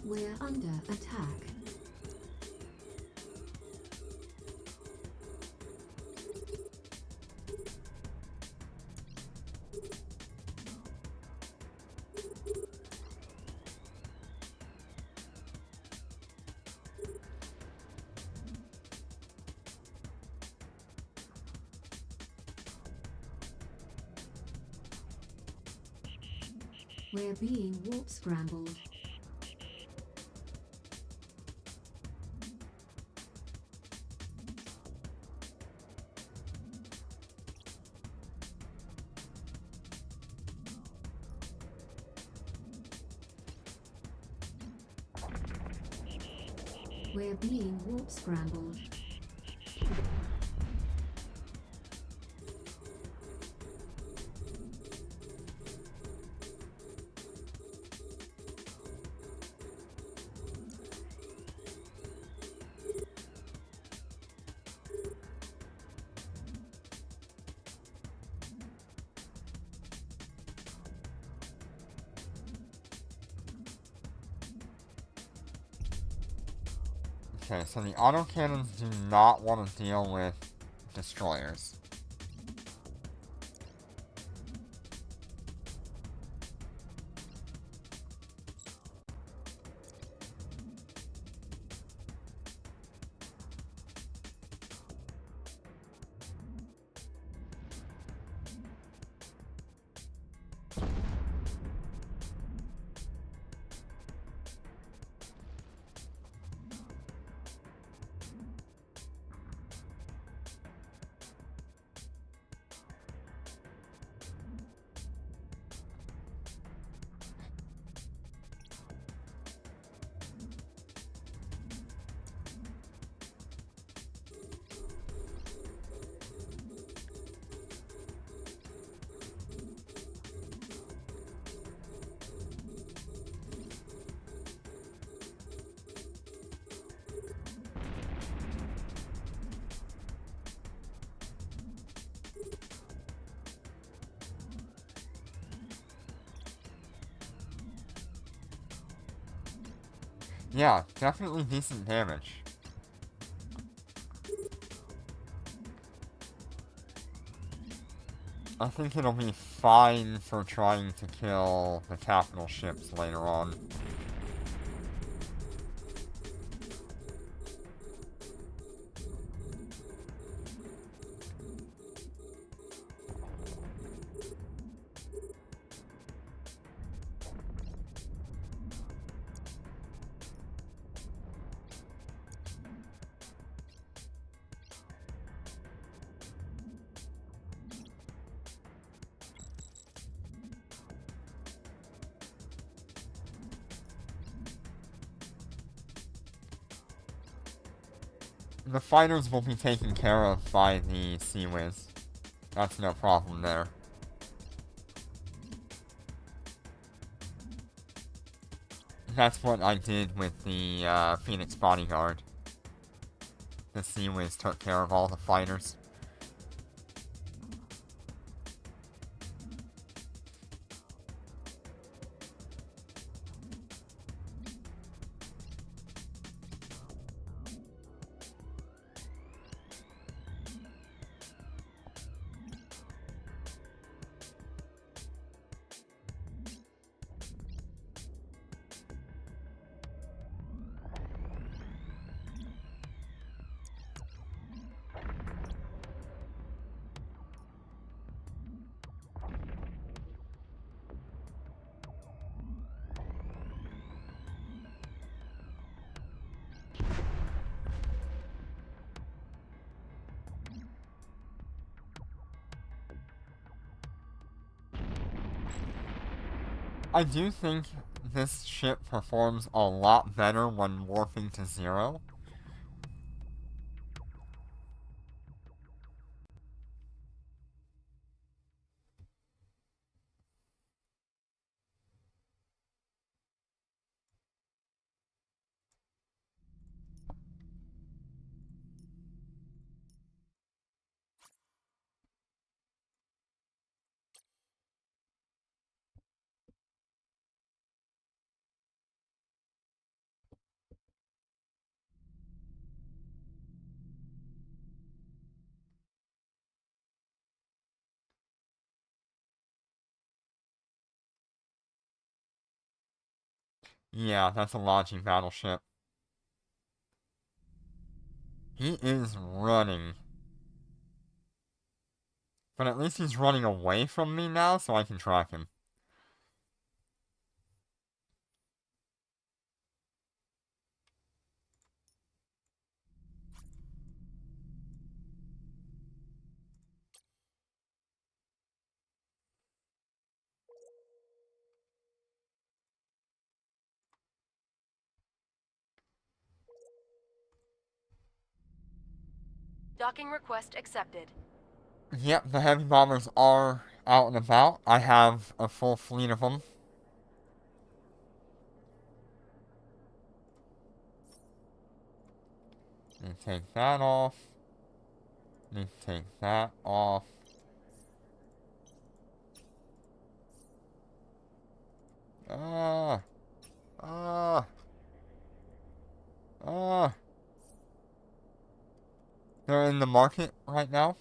Speaker 3: We're under attack. We're being warp scrambled. We're being warp scrambled.
Speaker 1: Okay, so the autocannons do not want to deal with destroyers. Yeah, definitely decent damage. I think it'll be fine for trying to kill the capital ships later on. The fighters will be taken care of by the Sea Whiz. That's no problem there. That's what I did with the Phoenix Bodyguard. The Sea Whiz took care of all the fighters. I do think this ship performs a lot better when warping to 0. Yeah, that's a launching battleship. He is running. But at least he's running away from me now, so I can track him.
Speaker 2: Docking request accepted.
Speaker 1: Yep, the heavy bombers are out and about. I have a full fleet of them. Need to take that off. Need to take that off. Ah. Ah. Ah. They're in the market right now.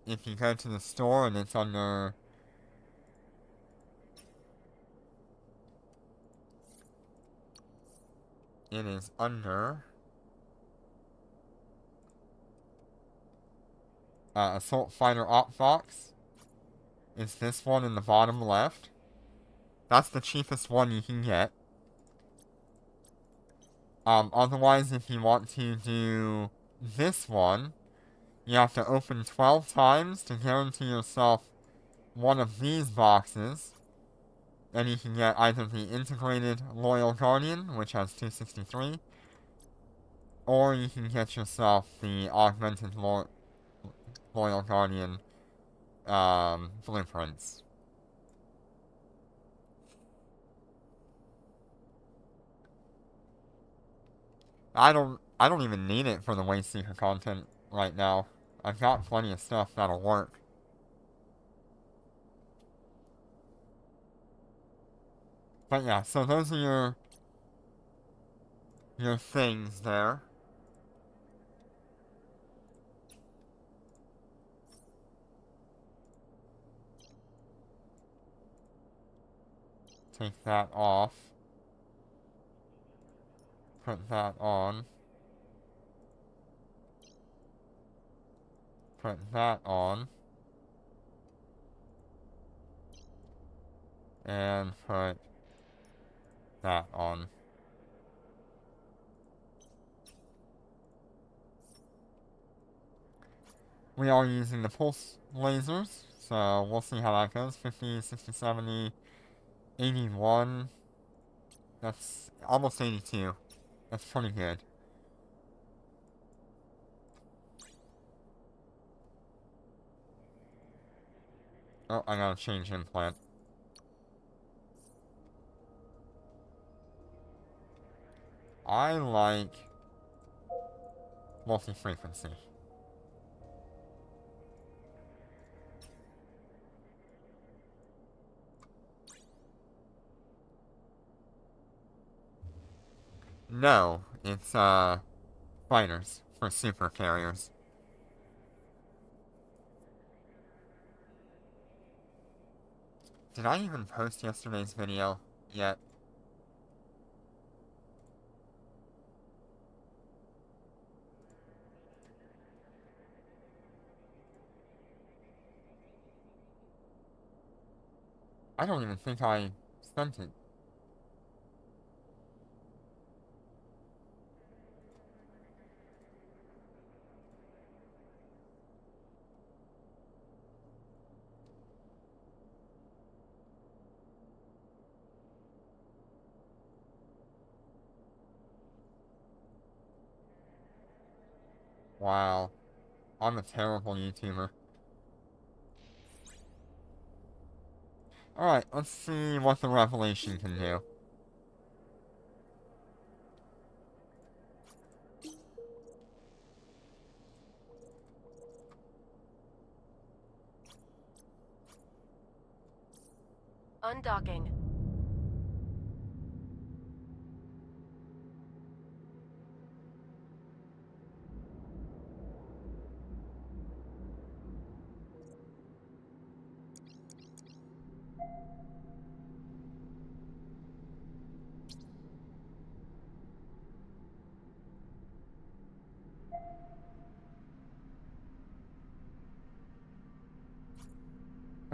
Speaker 1: If you go to the store and it's under... It is under... Assault Fighter Op Box. It's this one in the bottom left. That's the cheapest one you can get. Otherwise, if you want to do this one, you have to open 12 times to guarantee yourself one of these boxes. And you can get either the Integrated Loyal Guardian, which has 263, or you can get yourself the Augmented Loyal Guardian blueprints. I don't even need it for the Wasteseeker content right now. I've got plenty of stuff that'll work. But yeah, so those are your things there. Take that off. Put that on. Put that on. And put that on. We are using the pulse lasers, so we'll see how that goes. 50, 60, 70, 81. That's almost 82. That's pretty good. Oh, I gotta change implant. I like multi-frequency. No, it's, fighters for super carriers. Did I even post yesterday's video yet? I don't even think I sent it. Wow. I'm a terrible YouTuber. Alright, let's see what the Revelation can do.
Speaker 2: Undocking.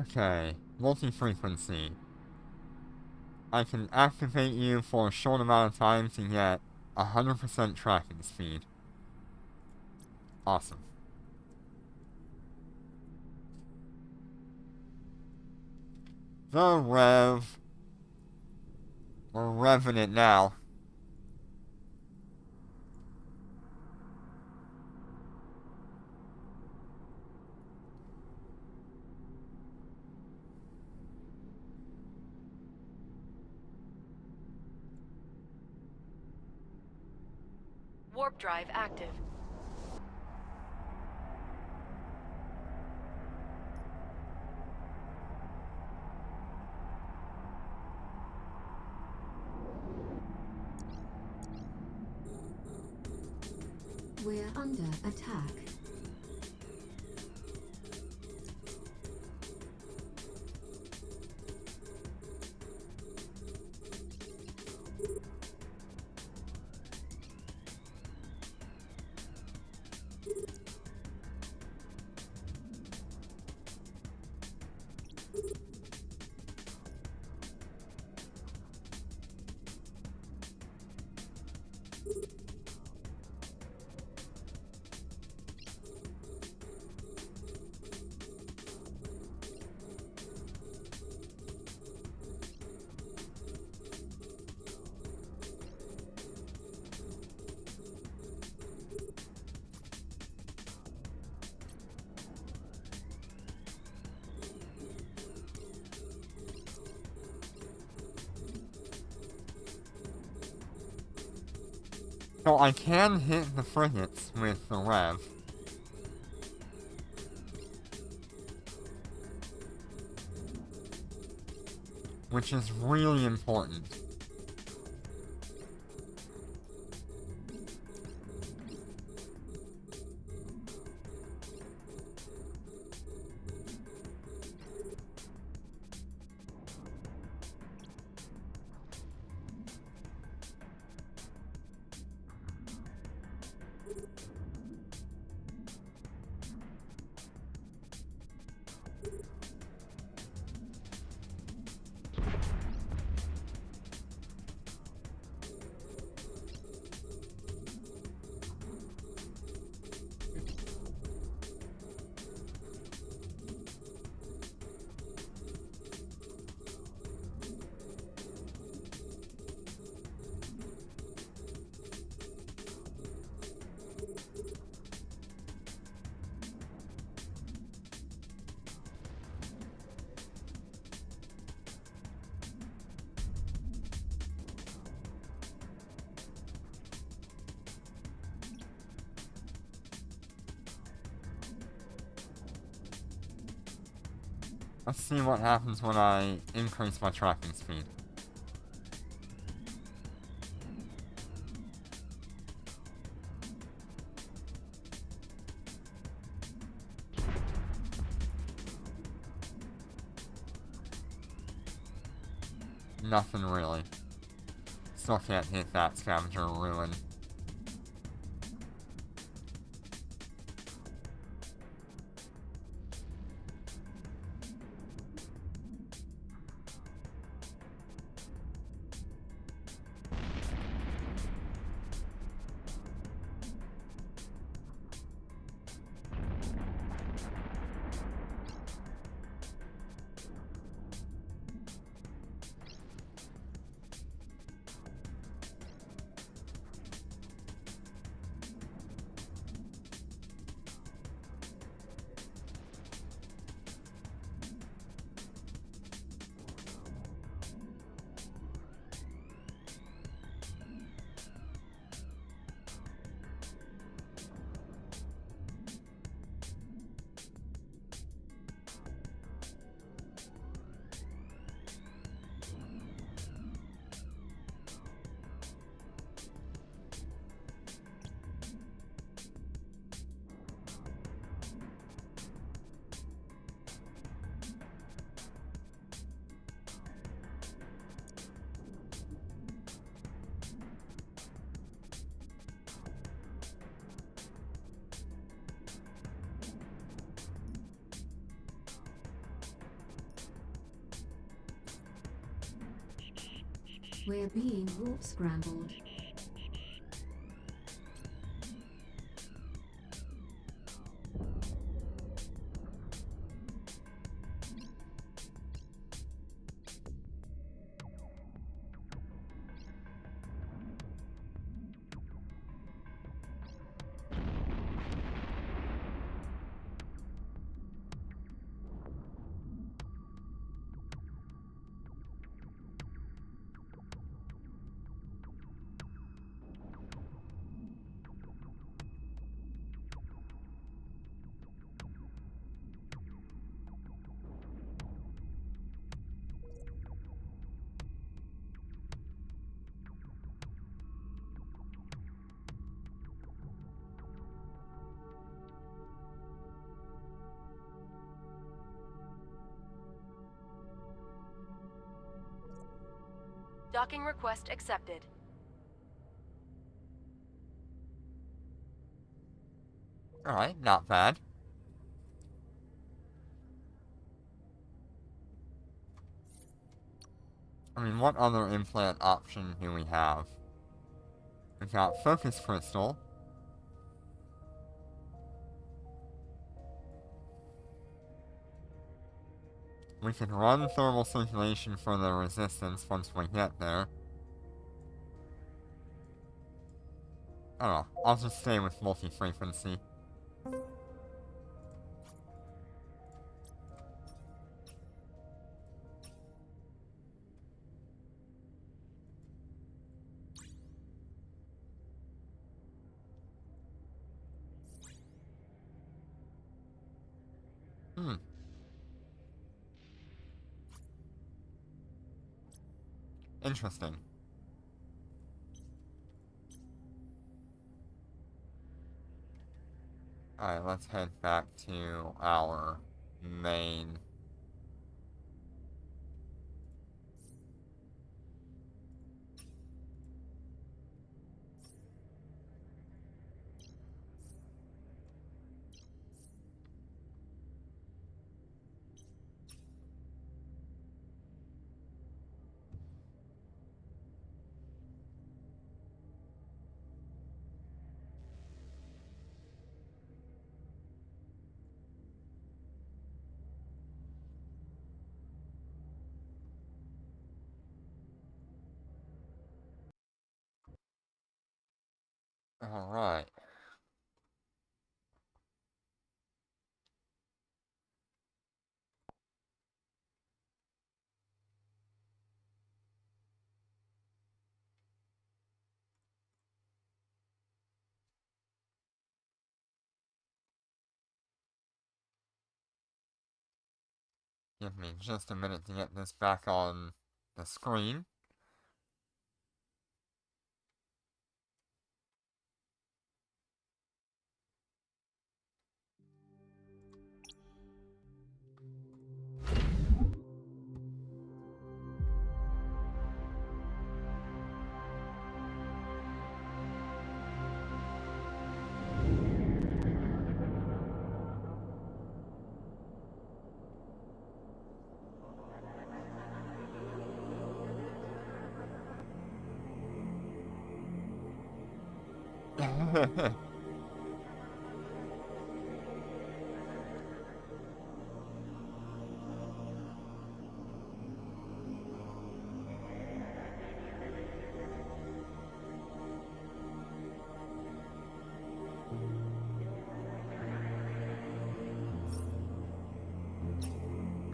Speaker 1: Okay, multi-frequency. I can activate you for a short amount of time to get 100% tracking speed. Awesome. The Rev. We're revving it now.
Speaker 2: Warp drive active.
Speaker 3: We're under attack.
Speaker 1: So I can hit the frigates with the Rev. Which is really important. Let's see what happens when I increase my tracking speed. Nothing really. Still can't hit that scavenger ruin.
Speaker 3: We're being warp scrambled.
Speaker 2: Docking request accepted.
Speaker 1: Alright, not bad. I mean, what other implant option do we have? We've got Focus Crystal. We can run thermal circulation for the resistance once we get there. I don't know, I'll just stay with multi-frequency. Interesting. Alright, let's head back to our main. Alright. Give me just a minute to get this back on the screen.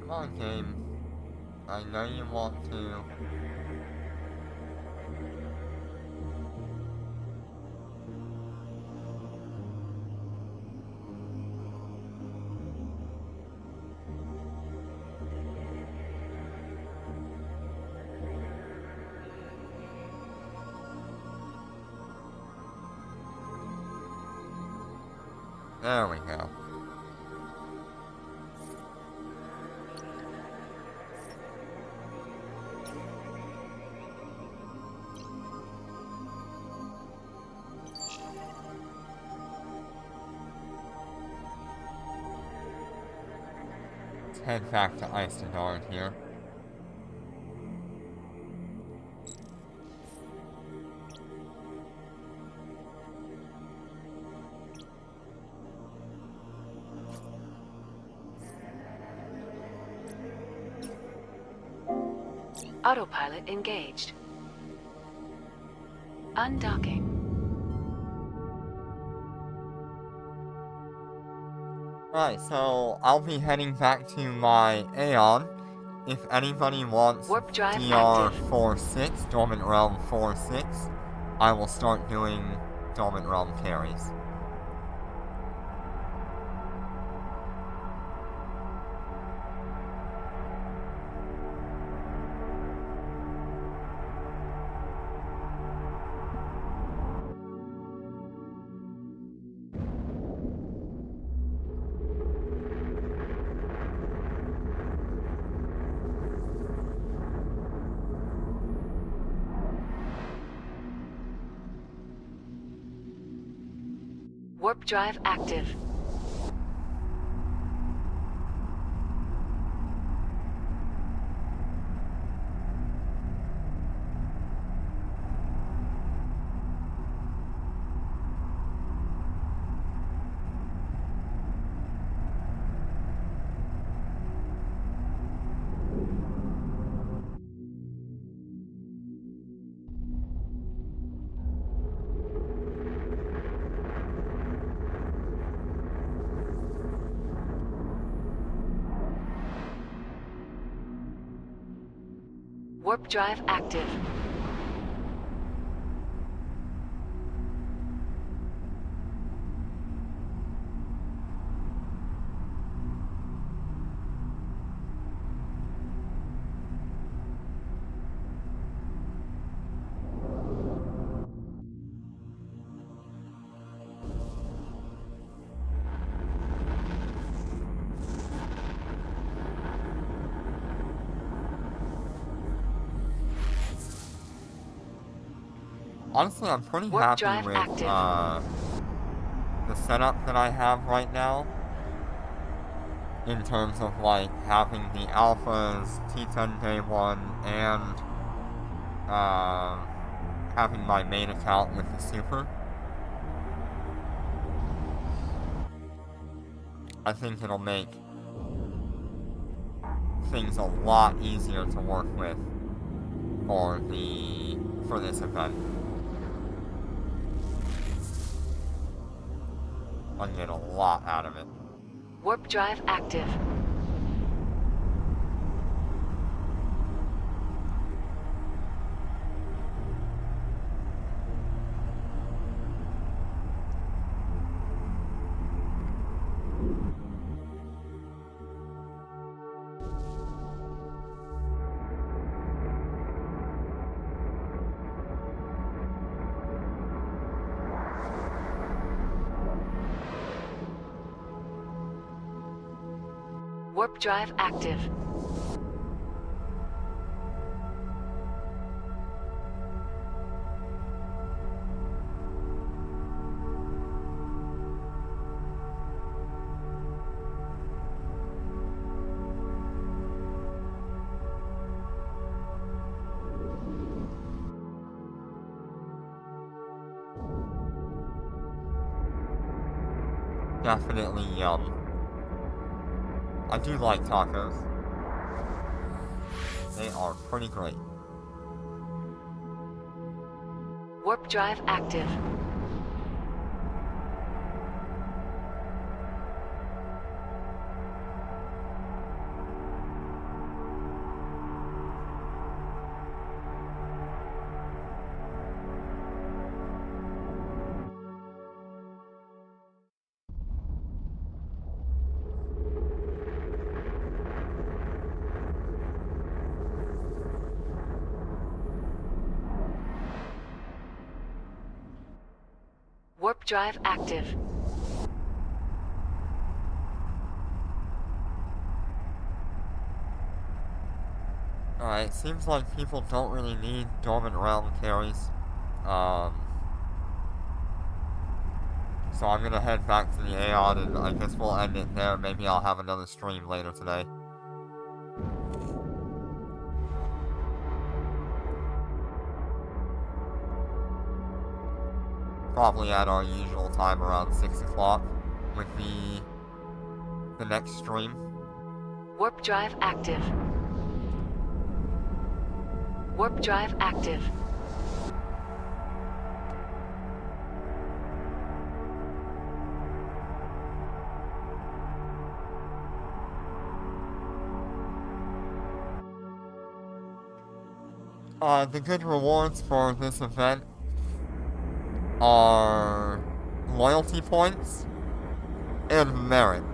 Speaker 1: Come on, game. I know you want to. There we go. Let's head back to Isengard here.
Speaker 2: Autopilot engaged. Undocking.
Speaker 1: Alright, so I'll be heading back to my Aeon. If anybody wants
Speaker 2: Warp drive active.
Speaker 1: DR46, Dormant Realm 46, I will start doing Dormant Realm carries.
Speaker 2: Warp drive active. Warp drive active.
Speaker 1: Honestly, I'm pretty
Speaker 2: Warp
Speaker 1: happy
Speaker 2: drive
Speaker 1: with
Speaker 2: active.
Speaker 1: the setup that I have right now. In terms of like having the alphas, T10 day 1, and having my main account with the super. I think it'll make things a lot easier to work with for this event. I'll get a lot out of it.
Speaker 2: Warp drive active. Warp drive active.
Speaker 1: Definitely yum. I do like tacos. They are pretty great.
Speaker 2: Warp drive active. Warp drive active.
Speaker 1: Alright, seems like people don't really need Dormant Realm carries. So I'm gonna head back to the Aeon and I guess we'll end it there. Maybe I'll have another stream later today. Probably at our usual time around 6 o'clock with the next stream.
Speaker 2: Warp drive active. Warp drive active.
Speaker 1: The good rewards for this event are loyalty points and merit.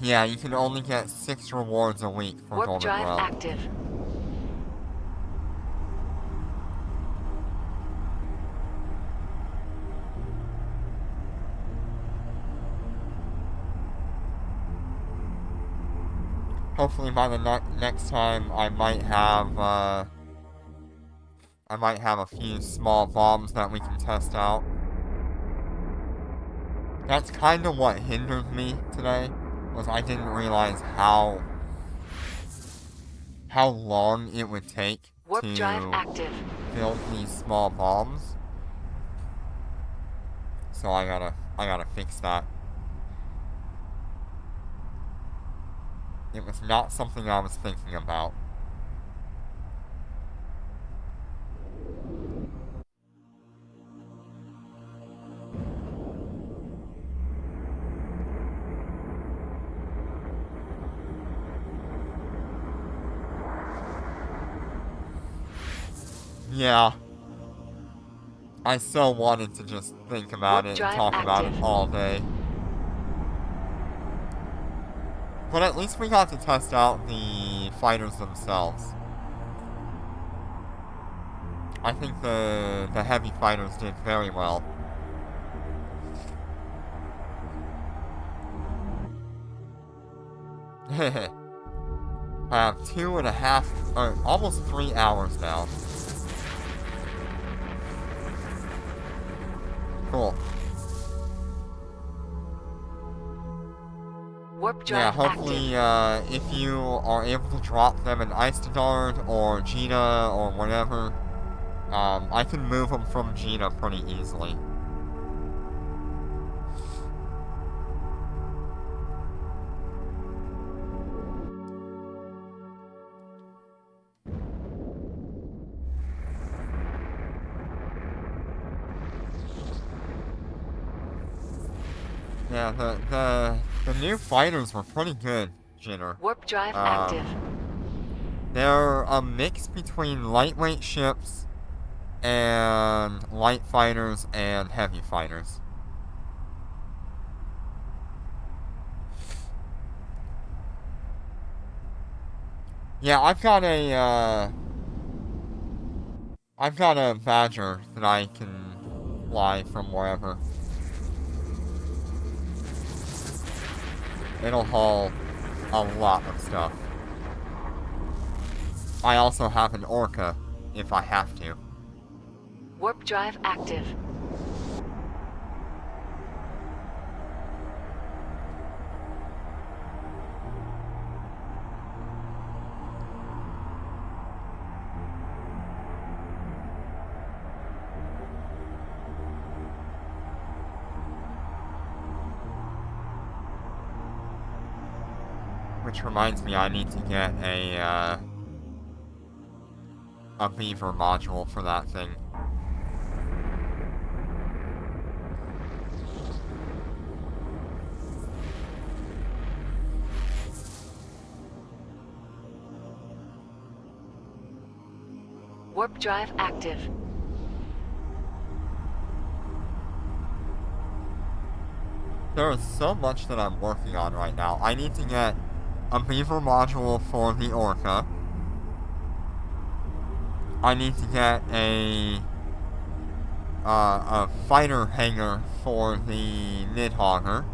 Speaker 1: Yeah, you can only get 6 rewards a week for
Speaker 2: Warp
Speaker 1: Golden
Speaker 2: drive
Speaker 1: Realm.
Speaker 2: active.
Speaker 1: Hopefully by the next time I might have a few small bombs that we can test out. That's kind of what hindered me today, was I didn't realize how long it would take
Speaker 2: Warp drive
Speaker 1: to
Speaker 2: active.
Speaker 1: build these small bombs. So I gotta fix that. It was not something I was thinking about. Yeah. I so wanted to just think about
Speaker 2: Warp
Speaker 1: it and
Speaker 2: drive
Speaker 1: talk about it
Speaker 2: active.
Speaker 1: all day. But at least we got to test out the fighters themselves. I think the heavy fighters did very well. I have 2.5, or almost 3 hours now. Cool.
Speaker 2: Warp
Speaker 1: Yeah,
Speaker 2: drive
Speaker 1: hopefully,
Speaker 2: active.
Speaker 1: if you are able to drop them in Eistadard or Gina or whatever, I can move them from Gina pretty easily. Yeah, the new fighters were pretty good, Jinner.
Speaker 2: Warp drive active.
Speaker 1: They're a mix between lightweight ships and light fighters and heavy fighters. Yeah, I've got a Badger that I can fly from wherever. It'll haul a lot of stuff. I also have an Orca, if I have to.
Speaker 2: Warp drive active.
Speaker 1: Which reminds me, I need to get a beaver module for that thing.
Speaker 2: Warp drive active.
Speaker 1: There is so much that I'm working on right now. I need to get a beaver module for the Orca. I need to get a fighter hangar for the Nidhogger.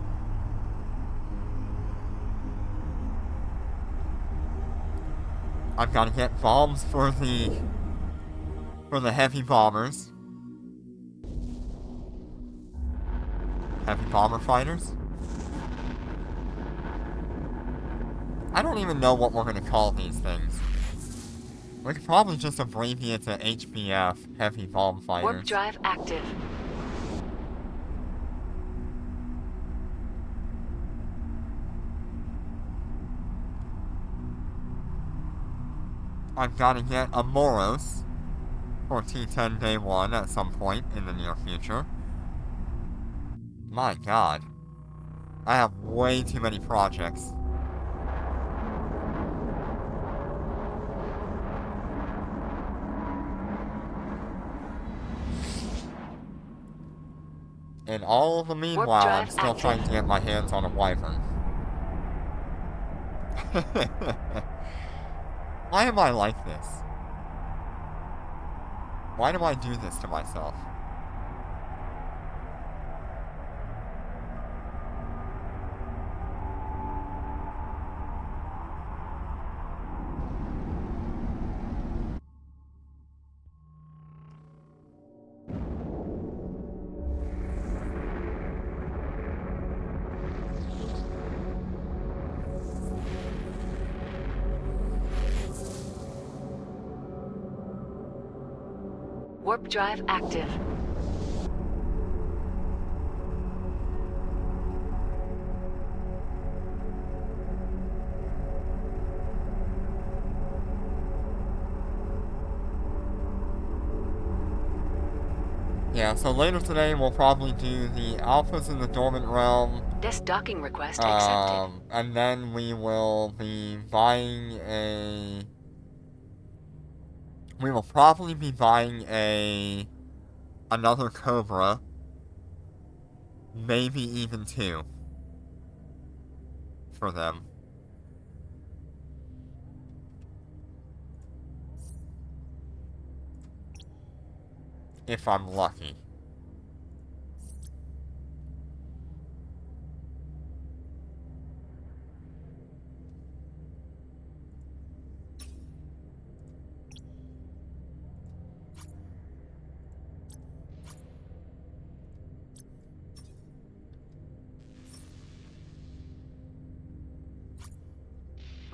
Speaker 1: I've got to get bombs for the heavy bombers. Heavy bomber fighters? I don't even know what we're going to call these things. We could probably just abbreviate to HBF, Heavy Bomb Fighters.
Speaker 2: Warp drive active.
Speaker 1: I've got to get a Moros for T10 Day 1 at some point in the near future. My god. I have way too many projects. And all the meanwhile, I'm
Speaker 2: drive
Speaker 1: still
Speaker 2: active.
Speaker 1: trying to get my hands on a wyvern. Why am I like this? Why do I do this to myself?
Speaker 2: Warp drive active.
Speaker 1: Yeah, so later today we'll probably do the alphas in the dormant realm.
Speaker 2: This docking request accepted.
Speaker 1: And then we will be buying a... We will probably be buying another Cobra. Maybe even 2. For them. If I'm lucky.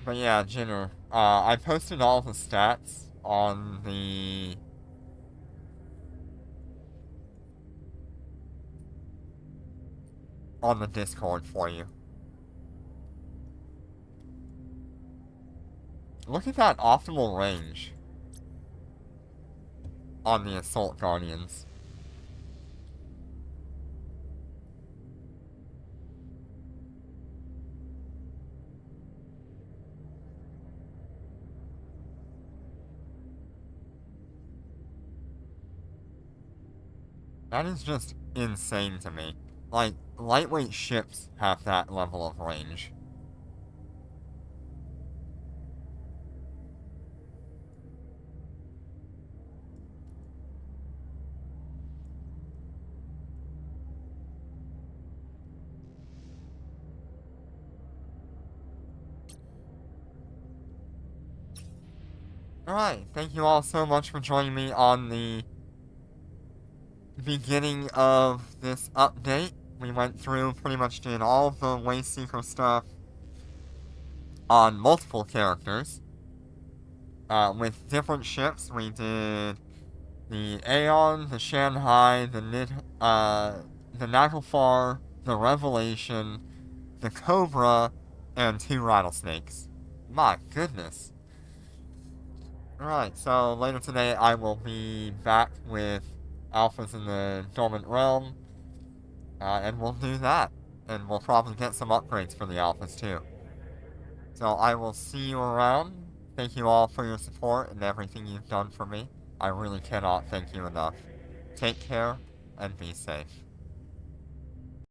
Speaker 1: But yeah, Jinner, I posted all the stats on the... on the Discord for you. Look at that optimal range on the Assault Guardians. That is just insane to me. Like, lightweight ships have that level of range. Alright, thank you all so much for joining me on the beginning of this update. We went through, pretty much did all of the Wasteseeker stuff on multiple characters. With different ships, we did the Aeon, the Shanghai, the Naglfar, the Revelation, the Cobra, and 2 Rattlesnakes. My goodness. Alright, so later today I will be back with Alphas in the Dormant Realm, and we'll do that. And we'll probably get some upgrades for the Alphas too. So I will see you around. Thank you all for your support and everything you've done for me. I really cannot thank you enough. Take care, and be safe.